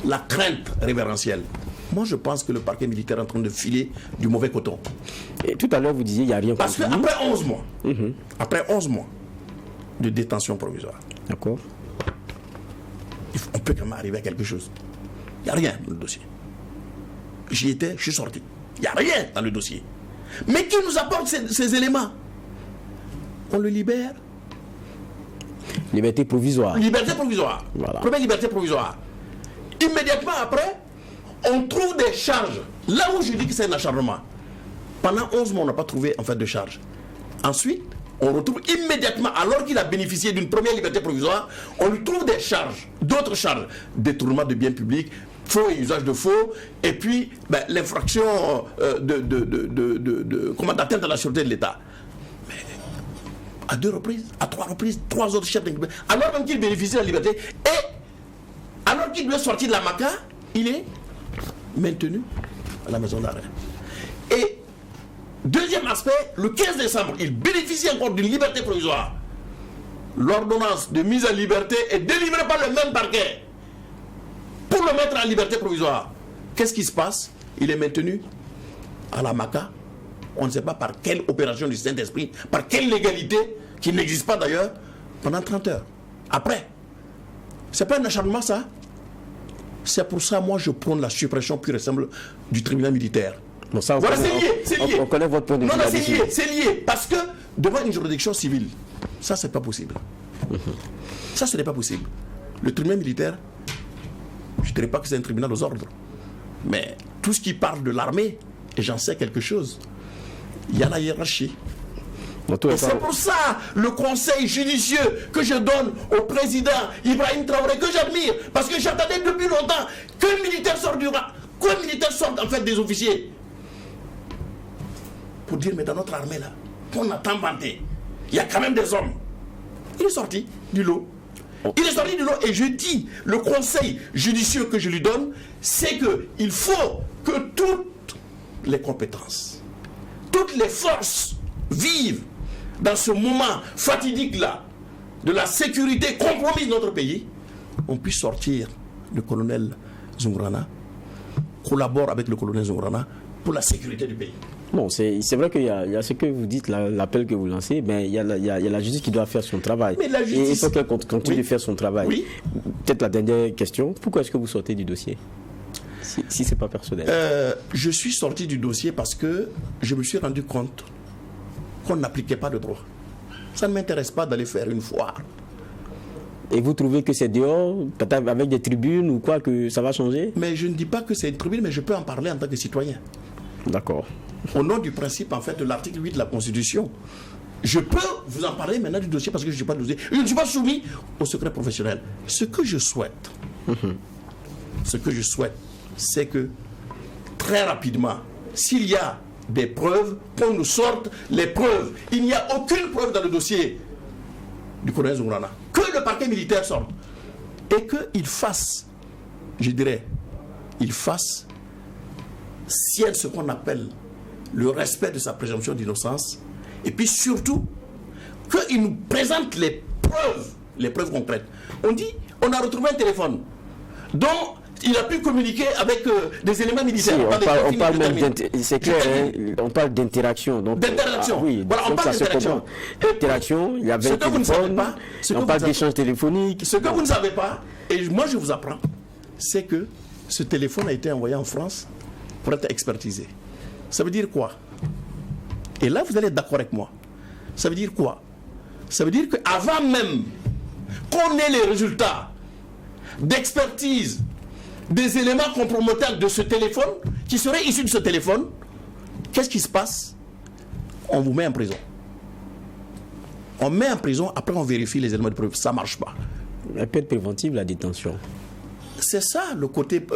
la crainte révérentielle. Moi, je pense que le parquet militaire est en train de filer du mauvais coton. Et tout à l'heure, vous disiez qu'il n'y a rien. Parce qu'après 11 mois, après 11 mois, de détention provisoire. D'accord. On peut quand même arriver à quelque chose. Il n'y a rien dans le dossier. J'y étais, je suis sorti. Il n'y a rien dans le dossier. Mais qui nous apporte ces éléments? On le libère. Liberté provisoire. Liberté provisoire. Voilà. Première liberté provisoire. Immédiatement après, on trouve des charges. Là où je dis que c'est un acharnement. Pendant 11 mois, on n'a pas trouvé en fait de charges. Ensuite, on retrouve immédiatement, alors qu'il a bénéficié d'une première liberté provisoire, on lui trouve des charges, d'autres charges. Détournement de biens publics, faux et usage de faux, et puis l'infraction d'atteinte à la sûreté de l'État. Mais à 2 reprises, à 3 reprises, 3 autres chefs d'inculpation, alors même qu'il bénéficie de la liberté, et alors qu'il doit sortir de la MACA, il est maintenu à la maison d'arrêt. Et deuxième aspect, le 15 décembre, il bénéficie encore d'une liberté provisoire. L'ordonnance de mise en liberté est délivrée par le même parquet pour le mettre en liberté provisoire. Qu'est-ce qui se passe? Il est maintenu à la MACA. On ne sait pas par quelle opération du Saint-Esprit, par quelle légalité, qui n'existe pas d'ailleurs, pendant 30 heures. Après, c'est pas un acharnement ça? C'est pour ça, moi, je prône la suppression pure et simple du tribunal militaire. Bon, ça, voilà, c'est lié. On connaît votre point de vue. Non, c'est lié. Parce que devant une juridiction civile, ça, c'est pas possible. Ça, ce n'est pas possible. Le tribunal militaire, je ne dirais pas que c'est un tribunal aux ordres. Mais tout ce qui parle de l'armée, et j'en sais quelque chose, il y a la hiérarchie. Et c'est pour ça le conseil judicieux que je donne au président Ibrahim Traoré, que j'admire, parce que j'attendais depuis longtemps qu'un militaire sorte du rang, qu'un militaire sorte en fait des officiers. Pour dire, mais dans notre armée là, qu'on a tant vanté, il y a quand même des hommes. Il est sorti du lot. Il est sorti du lot et je dis, le conseil judicieux que je lui donne, c'est qu'il faut que toutes les compétences, toutes les forces vivent dans ce moment fatidique-là de la sécurité compromise de notre pays, on puisse sortir le colonel Zoungrana, collabore avec le colonel Zoungrana pour la sécurité du pays. Bon, c'est vrai qu'il y a ce que vous dites, l'appel que vous lancez, mais il y a la justice qui doit faire son travail. Mais la justice... Et il faut qu'elle continue de faire son travail. Oui. Peut-être la dernière question, pourquoi est-ce que vous sortez du dossier si ce n'est pas personnel? Je suis sorti du dossier parce que je me suis rendu compte qu'on n'appliquait pas de droit. Ça ne m'intéresse pas d'aller faire une foire. Et vous trouvez que c'est dehors, peut-être avec des tribunes ou quoi, que ça va changer? Mais je ne dis pas que c'est une tribune, mais je peux en parler en tant que citoyen. D'accord. Au nom du principe, en fait, de l'article 8 de la Constitution, je peux vous en parler maintenant du dossier parce que je ne suis pas dossier. Je ne suis pas soumis au secret professionnel. Ce que je souhaite, c'est que très rapidement, s'il y a des preuves, qu'on nous sorte les preuves. Il n'y a aucune preuve dans le dossier du colonel Zoungrana. Que le parquet militaire sorte. Et qu'il fasse, je dirais, il fasse sienne ce qu'on appelle le respect de sa présomption d'innocence. Et puis surtout, qu'il nous présente les preuves concrètes. On dit, on a retrouvé un téléphone dont il a pu communiquer avec des éléments militaires. On parle même on parle d'interaction. D'interaction. Oui, voilà, on parle d'interaction. Interaction, il y avait un téléphone, on parle d'échange téléphonique. Ce que vous ne savez pas, et moi je vous apprends, c'est que ce téléphone a été envoyé en France pour être expertisé. Ça veut dire quoi? Et là, vous allez être d'accord avec moi. Ça veut dire quoi? Ça veut dire qu'avant même qu'on ait les résultats d'expertise des éléments compromettants de ce téléphone, qui seraient issus de ce téléphone, qu'est-ce qui se passe? On vous met en prison. On met en prison, après on vérifie les éléments de preuve. Ça ne marche pas. La peine préventive, la détention. C'est ça le côté,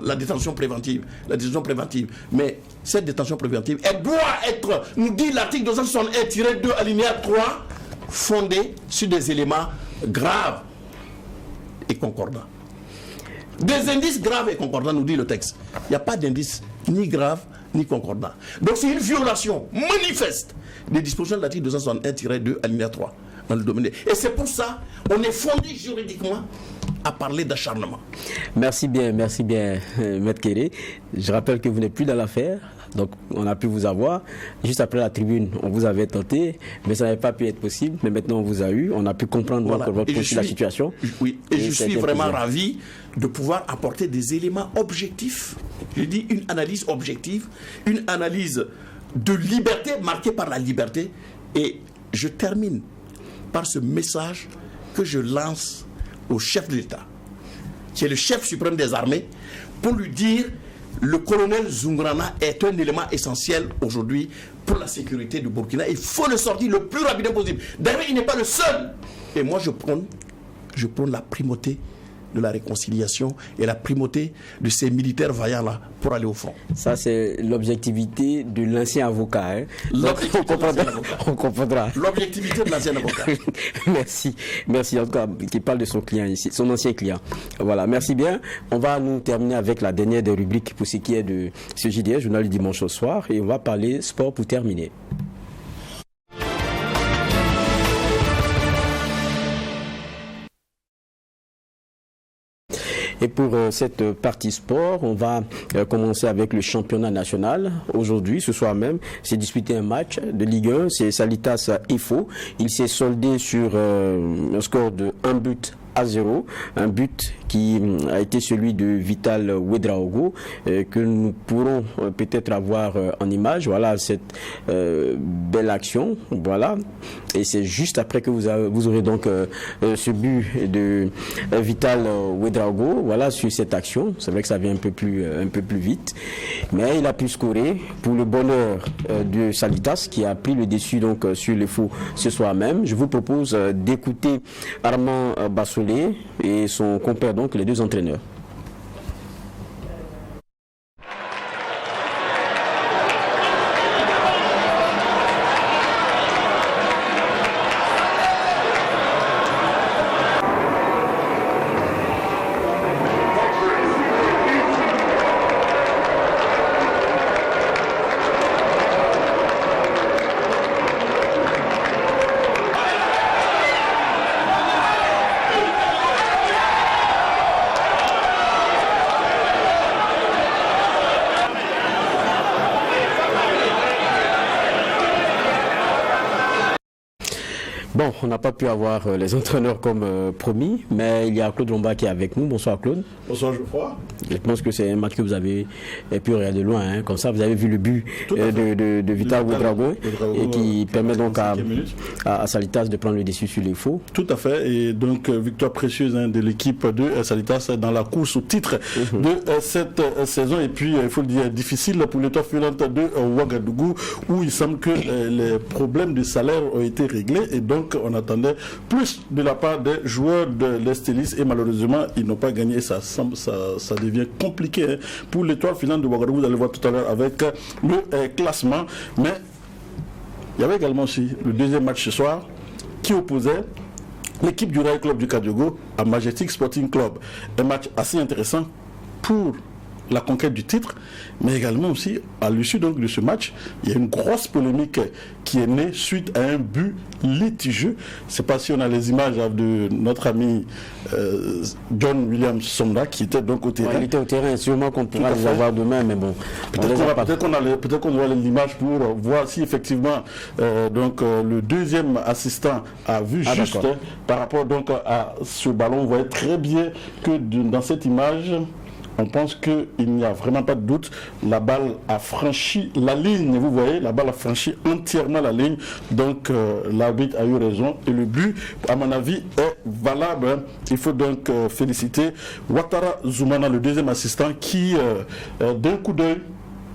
la détention préventive. La détention préventive. Mais cette détention préventive, elle doit être, nous dit l'article 261-2 alinéa 3, fondée sur des éléments graves et concordants. Des indices graves et concordants, nous dit le texte. Il n'y a pas d'indices ni graves ni concordants. Donc c'est une violation manifeste des dispositions de l'article 261-2 alinéa 3 dans le domaine. Et c'est pour ça qu'on est fondé juridiquement à parler d'acharnement. Merci bien, Maître Kéré. Je rappelle que vous n'êtes plus dans l'affaire. Donc on a pu vous avoir. Juste après la tribune, on vous avait tenté, mais ça n'avait pas pu être possible. Mais maintenant on vous a eu, on a pu comprendre Voilà. donc, votre la situation. Oui, et je ça a suis été vraiment plaisir. ravi de pouvoir apporter des éléments objectifs. Je dis une analyse objective, une analyse de liberté, marquée par la liberté. Et je termine par ce message que je lance au chef de l'État, qui est le chef suprême des armées, pour lui dire: le colonel Zoungrana est un élément essentiel aujourd'hui pour la sécurité du Burkina. Il faut le sortir le plus rapidement possible. D'ailleurs, il n'est pas le seul. Et moi, je prône la primauté de la réconciliation et la primauté de ces militaires vaillants-là pour aller au front. Ça, c'est l'objectivité de l'ancien avocat. Hein. Donc, on comprendra. L'objectivité de l'ancien avocat. Merci en tout cas, qui parle de son client ici, son ancien client. Voilà, merci bien. On va nous terminer avec la dernière des rubriques pour ce qui est de ce JDS, journal du dimanche au soir, et on va parler sport pour terminer. Et pour cette partie sport, on va commencer avec le championnat national. Aujourd'hui, ce soir même, s'est disputé un match de Ligue 1, c'est Salitas Ifo. Il s'est soldé sur un score de 1-0, un but qui a été celui de Vital Ouedraogo, que nous pourrons peut-être avoir en image. Voilà cette belle action, voilà. Et c'est juste après que vous aurez donc ce but de Vital Ouedraogo, voilà, sur cette action. C'est vrai que ça vient un peu plus vite, mais il a pu scorer pour le bonheur de Salitas, qui a pris le dessus donc sur les faux ce soir même. Je vous propose d'écouter Armand Bassolé et son compère, donc les deux entraîneurs. Bon, on n'a pas pu avoir les entraîneurs comme promis, mais il y a Claude Lomba qui est avec nous. Bonsoir Claude. Bonsoir Geoffroy. Je pense que c'est un match que vous avez pu regarder loin, hein. Comme ça vous avez vu le but de Vital Ouedraogo et qui permet donc à Salitas de prendre le dessus sur les faux. Tout à fait, et donc victoire précieuse de l'équipe de Salitas dans la course au titre de cette saison, et puis il faut le dire difficile pour l'étoile filante de Ouagadougou, où il semble que les problèmes de salaire ont été réglés, et donc on attendait plus de la part des joueurs de l'Estélis, et malheureusement ils n'ont pas gagné. Ça devient compliqué, hein, pour l'étoile filante de Ouagadougou. Vous allez voir tout à l'heure avec le classement, mais il y avait également aussi le deuxième match ce soir qui opposait l'équipe du Rail Club du Kadiogo à Majestic Sporting Club. Un match assez intéressant pour la conquête du titre, mais également aussi à l'issue donc de ce match, il y a une grosse polémique qui est née suite à un but litigieux. Je ne sais pas si on a les images de notre ami John Williams Sonda, qui était donc au terrain. Ouais, il était au terrain, sûrement qu'on pourra les avoir demain, mais bon. Peut-être qu'on aura l'image pour voir si effectivement le deuxième assistant a vu juste par rapport donc à ce ballon. Vous voyez très bien que dans cette image, on pense qu'il n'y a vraiment pas de doute. La balle a franchi la ligne. Vous voyez, la balle a franchi entièrement la ligne. Donc, l'arbitre a eu raison. Et le but, à mon avis, est valable. Il faut donc féliciter Ouattara Zoumana, le deuxième assistant, qui, d'un coup d'œil,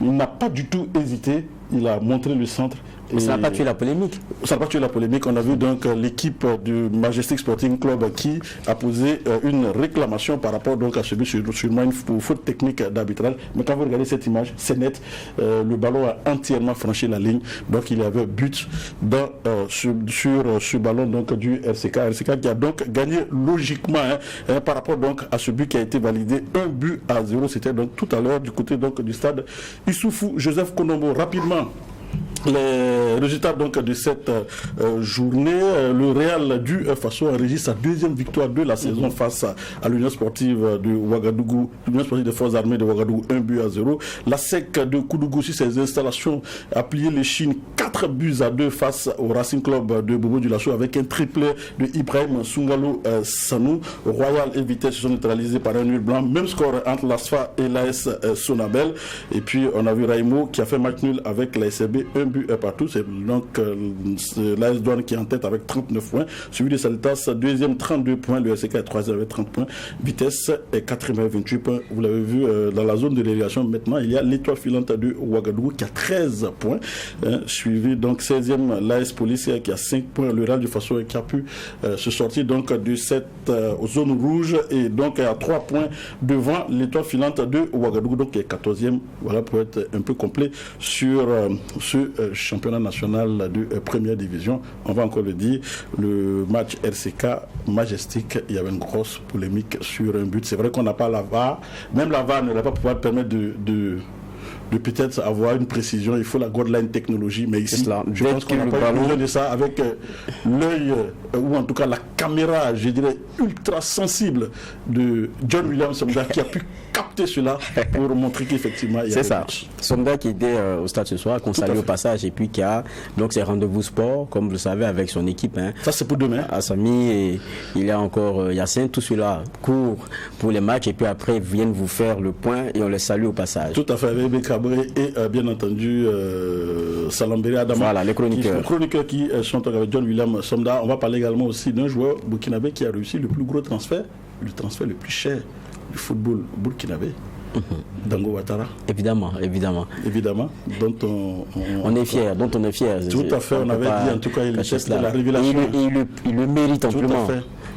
il n'a pas du tout hésité. Il a montré le centre. Et ça n'a pas tué la polémique. Ça n'a pas tué la polémique. On a vu donc l'équipe du Majestic Sporting Club qui a posé une réclamation par rapport donc à ce but sur une faute technique d'arbitrage. Mais quand vous regardez cette image, c'est net. Le ballon a entièrement franchi la ligne. Donc il y avait but sur ce ballon donc du RCK. RCK qui a donc gagné logiquement par rapport donc à ce but qui a été validé 1-0. C'était donc tout à l'heure du côté donc du stade Issoufou Joseph Konombo. Rapidement, les résultats donc de cette journée. Le Real du Faso enregistre sa deuxième victoire de la saison face à l'Union sportive de Ouagadougou, l'Union sportive des forces armées de Ouagadougou, 1-0. La SEC de Koudougou sur ses installations a plié les Chines 4-2 face au Racing Club de Bobo Dioulasso avec un triplé de Ibrahim Sungalo Sanou. Royal et Vitesse se sont neutralisés par un nul blanc. Même score entre l'ASFA et l'AS Sonabel. Et puis on a vu Raimo qui a fait match nul avec la SRB, 1-1 partout. C'est donc l'AS Douane qui est en tête avec 39 points. Suivi de Salitas, deuxième 32 points. Le SK est troisième avec 30 points. Vitesse est quatrième avec 28 points. Vous l'avez vu dans la zone de relégation. Maintenant, il y a l'étoile filante de Ouagadougou qui a 13 points. Suivi donc 16e l'AS Police qui a 5 points. Le Real du Faso qui a pu se sortir donc de cette zone rouge et donc à 3 points devant l'étoile filante de Ouagadougou, donc qui est 14e. Voilà pour être un peu complet sur ce championnat national de première division. On va encore le dire, le match RCK Majestic, il y avait une grosse polémique sur un but. C'est vrai qu'on n'a pas la VAR, même la VAR ne va pas pouvoir permettre de peut-être avoir une précision. Il faut la Godline technologie, mais ici je pense qu'on n'a pas eu besoin de ça avec l'œil ou en tout cas la caméra, je dirais ultra sensible de John William Somda qui a pu capter cela pour montrer qu'effectivement il y a c'est ça. Somda qui était au stade ce soir, qu'on salue au passage, et puis qui a donc ses rendez-vous sport, comme vous le savez, avec son équipe. Ça c'est pour demain. Assami, et il y a encore Yacine, tout cela court pour les matchs, et puis après ils viennent vous faire le point et on les salue au passage. Tout à fait, avec Cabré et bien entendu Salambéré Adama. Voilà, les chroniqueurs. Les chroniqueurs qui sont avec John William Somda. On va parler également aussi d'un joueur burkinabé qui a réussi le plus gros transfert, le transfert le plus cher du football burkinabé. Dango Ouattara. Évidemment. Dont on est fier, Tout à fait, on avait dit en tout cas il est la révélation. Il le mérite amplement. Tout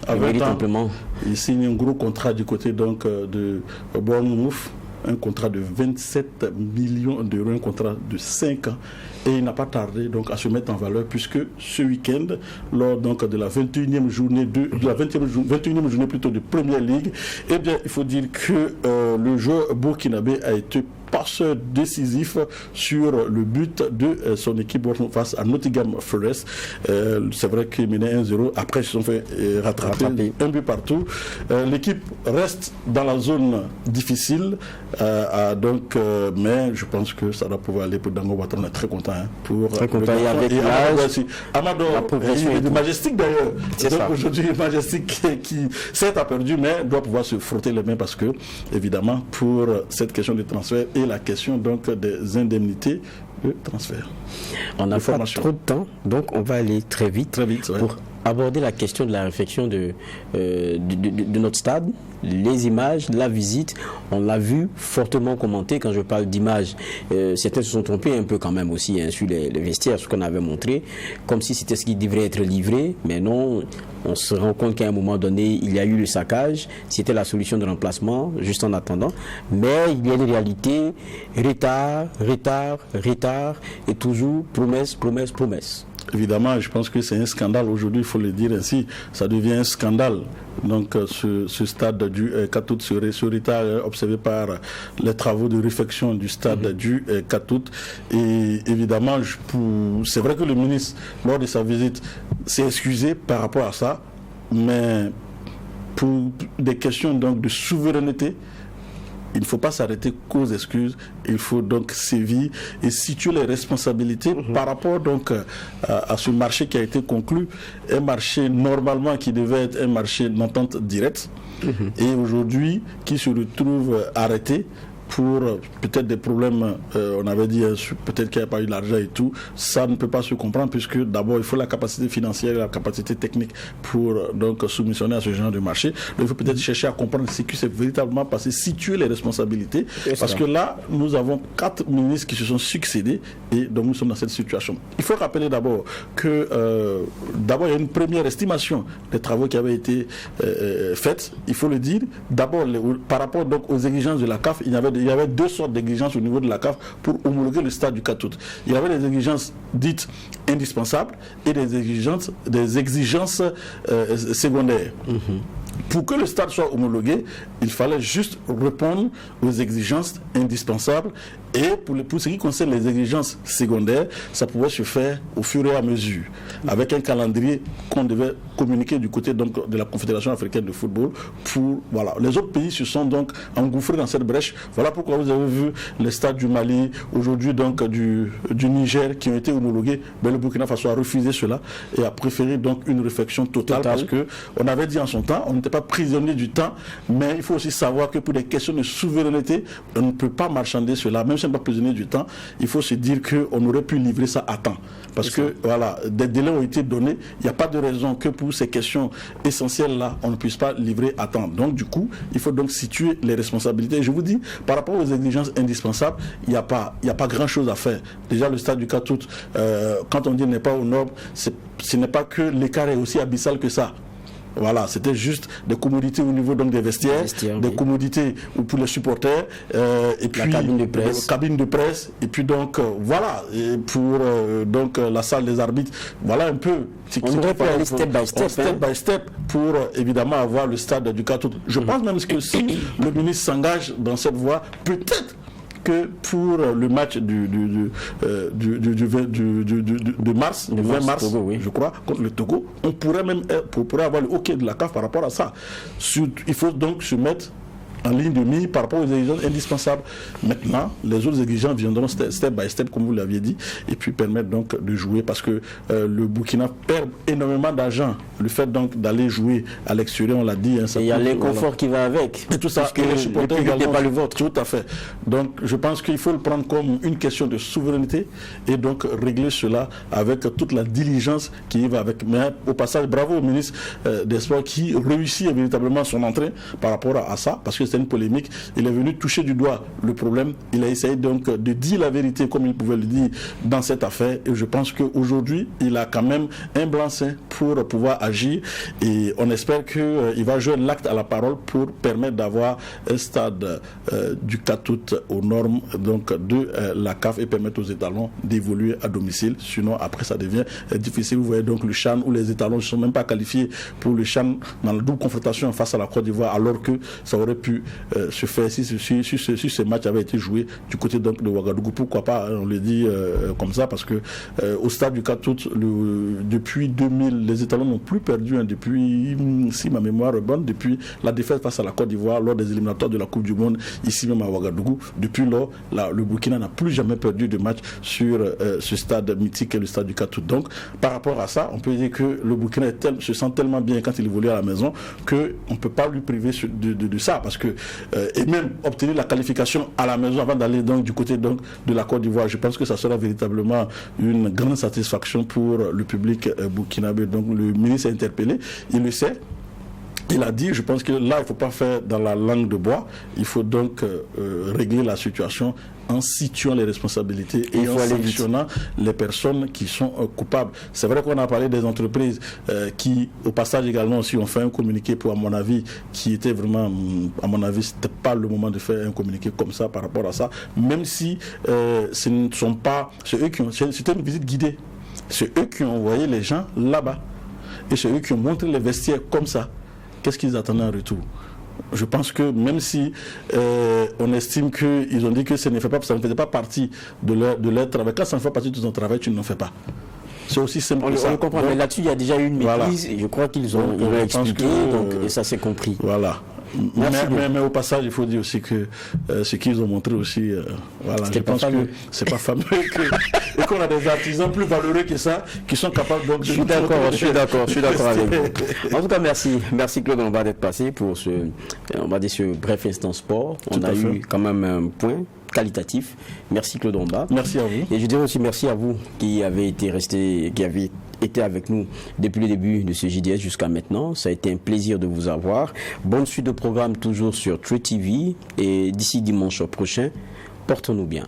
à fait. Il signe un gros contrat du côté donc de Bournemouth. Un contrat de 27 millions d'euros, un contrat de 5 ans. Et il n'a pas tardé donc à se mettre en valeur puisque ce week-end, lors donc de la 21e journée de la 21e journée plutôt de Première Ligue, eh bien il faut dire que le joueur burkinabé a été passeur décisif sur le but de son équipe face à Nottingham Forest. C'est vrai qu'ils menaient 1-0. Après, ils se sont fait rattraper un but partout. L'équipe reste dans la zone difficile. Mais je pense que ça doit pouvoir aller pour Dango Ouattara. On est très content. Très content. Et avec Amador, il est de Majestic d'ailleurs. Donc aujourd'hui, Majestic qui certes a perdu, mais doit pouvoir se frotter les mains parce que, évidemment, pour cette question de transfert, et la question donc des indemnités de transfert. On n'a pas trop de temps, donc on va aller très vite pour aborder la question de la réflexion de notre stade, les images, la visite. On l'a vu fortement commenté. Quand je parle d'images, certains se sont trompés un peu quand même aussi sur les vestiaires, ce qu'on avait montré, comme si c'était ce qui devrait être livré, mais non. On se rend compte qu'à un moment donné, il y a eu le saccage. C'était la solution de remplacement, juste en attendant. Mais il y a une réalité, retard, et toujours promesse. Évidemment, je pense que c'est un scandale. Aujourd'hui, il faut le dire ainsi, ça devient un scandale. Donc, ce stade du 4 août serait ce retard observé par les travaux de réfection du stade du 4 août. Et évidemment, c'est vrai que le ministre, lors de sa visite, s'est excusé par rapport à ça. Mais pour des questions donc de souveraineté, il ne faut pas s'arrêter qu'aux excuses, il faut donc sévir et situer les responsabilités par rapport donc à ce marché qui a été conclu, un marché normalement qui devait être un marché d'entente directe et aujourd'hui qui se retrouve arrêté pour peut-être des problèmes, on avait dit peut-être qu'il n'y a pas eu l'argent et tout, ça ne peut pas se comprendre puisque d'abord il faut la capacité financière et la capacité technique pour donc soumissionner à ce genre de marché. Donc il faut peut-être chercher à comprendre ce qui s'est véritablement passé, situer les responsabilités, parce que là nous avons 4 ministres qui se sont succédés et donc nous sommes dans cette situation. Il faut rappeler d'abord que d'abord il y a une première estimation des travaux qui avaient été faits, il faut le dire, d'abord par rapport donc aux exigences de la CAF, il y avait 2 sortes d'exigences au niveau de la CAF pour homologuer le stade du 4 août. Il y avait des exigences dites indispensables et des exigences secondaires. Pour que le stade soit homologué, il fallait juste répondre aux exigences indispensables Et pour ce qui concerne les exigences secondaires, ça pouvait se faire au fur et à mesure, avec un calendrier qu'on devait communiquer du côté donc, de la Confédération africaine de football. Voilà. Les autres pays se sont donc engouffrés dans cette brèche. Voilà pourquoi vous avez vu les stades du Mali, aujourd'hui donc du Niger qui ont été homologués. Mais le Burkina Faso a refusé cela et a préféré donc une réflexion totale. Parce qu'on avait dit en son temps, on n'était pas prisonnier du temps, mais il faut aussi savoir que pour des questions de souveraineté, on ne peut pas marchander cela. Même si on n'est pas prisonnier du temps, il faut se dire qu'on aurait pu livrer ça à temps. Parce que voilà, des délais ont été donnés. Il n'y a pas de raison que pour ces questions essentielles-là, on ne puisse pas livrer à temps. Donc du coup, il faut donc situer les responsabilités. Je vous dis, par rapport aux exigences indispensables, il n'y a pas grand-chose à faire. Déjà, le stade du 4 août, quand on dit n'est pas aux normes, ce n'est pas que l'écart est aussi abyssal que ça. Voilà, c'était juste des commodités au niveau donc des vestiaires, des commodités pour les supporters, et puis la cabine de presse, et puis donc voilà, et pour donc la salle des arbitres, voilà un peu. On aurait pu aller step by step pour évidemment avoir le stade du 4 août. Je pense même que si le ministre s'engage dans cette voie, peut-être que pour le match de mars, le 20 mars, Togo, oui. Je crois, contre le Togo, on pourrait même avoir le hockey de la CAF par rapport à ça. Il faut donc se mettre en ligne de mire par rapport aux exigences indispensables. Maintenant, les autres exigences viendront step by step, comme vous l'aviez dit, et puis permettre donc de jouer, parce que le Burkina perd énormément d'argent. Le fait donc d'aller jouer à l'extérieur, on l'a dit. Hein, il y a l'inconfort qui va avec. Et tout ça, et les supporters également. Pas le vôtre. Tout à fait. Donc, je pense qu'il faut le prendre comme une question de souveraineté et donc régler cela avec toute la diligence qui y va avec. Mais au passage, bravo au ministre des Sports qui réussit véritablement son entrée par rapport à ça, parce que c'est une polémique. Il est venu toucher du doigt le problème. Il a essayé donc de dire la vérité comme il pouvait le dire dans cette affaire. Et je pense qu'aujourd'hui, il a quand même un blanc-seing pour pouvoir agir. Et on espère qu'il va jouer l'acte à la parole pour permettre d'avoir un stade du 4 août aux normes donc, de la CAF et permettre aux étalons d'évoluer à domicile. Sinon, après, ça devient difficile. Vous voyez donc le CHAN où les étalons ne sont même pas qualifiés pour le CHAN dans la double confrontation face à la Côte d'Ivoire, alors que ça aurait pu se faire si ce match avait été joué du côté donc de Ouagadougou. Pourquoi pas, on le dit comme ça, parce que au stade du 4 août, depuis 2000, les étalons n'ont plus perdu, depuis, si ma mémoire est bonne, depuis la défaite face à la Côte d'Ivoire lors des éliminatoires de la Coupe du Monde, ici même à Ouagadougou. Depuis lors, le Burkina n'a plus jamais perdu de match sur ce stade mythique et le stade du 4 août. Donc, par rapport à ça, on peut dire que le Burkina se sent tellement bien quand il évolue à la maison qu'on ne peut pas lui priver de ça, parce que et même obtenir la qualification à la maison avant d'aller donc du côté donc de la Côte d'Ivoire, je pense que ça sera véritablement une grande satisfaction pour le public burkinabé. Donc le ministre est interpellé, il le sait. Il a dit, je pense que là, il ne faut pas faire dans la langue de bois. Il faut donc régler la situation en situant les responsabilités et en sanctionnant les personnes qui sont coupables. C'est vrai qu'on a parlé des entreprises qui, au passage également aussi, ont fait un communiqué pour, à mon avis, qui était vraiment, à mon avis, c'était pas le moment de faire un communiqué comme ça par rapport à ça, même si ce ne sont pas, c'est eux qui ont, c'était une visite guidée. C'est eux qui ont envoyé les gens là-bas. Et c'est eux qui ont montré les vestiaires comme ça. Qu'est-ce qu'ils attendaient en retour? Je pense que même si on estime qu'ils ont dit que ça ne faisait pas partie de leur travail, quand ça ne fait pas partie de ton travail, tu n'en fais pas. C'est aussi simple que ça. On comprend, mais là-dessus, il y a déjà eu une maîtrise, et je crois qu'ils ont expliqué, et ça s'est compris. Voilà. Mais au passage, il faut dire aussi que ce qu'ils ont montré aussi, voilà, je pense que c'est pas fameux et qu'on a des artisans plus valeureux que ça qui sont capables donc de... Je suis d'accord avec vous. En tout cas, merci Claude Domba d'être passé pour ce bref instant sport. On a eu quand même un point qualitatif. Merci Claude Domba. Merci à vous. Et je dirais aussi merci à vous qui avez été avec nous depuis le début de ce JDS jusqu'à maintenant. Ça a été un plaisir de vous avoir. Bonne suite de programme toujours sur True TV et d'ici dimanche prochain, portons-nous bien.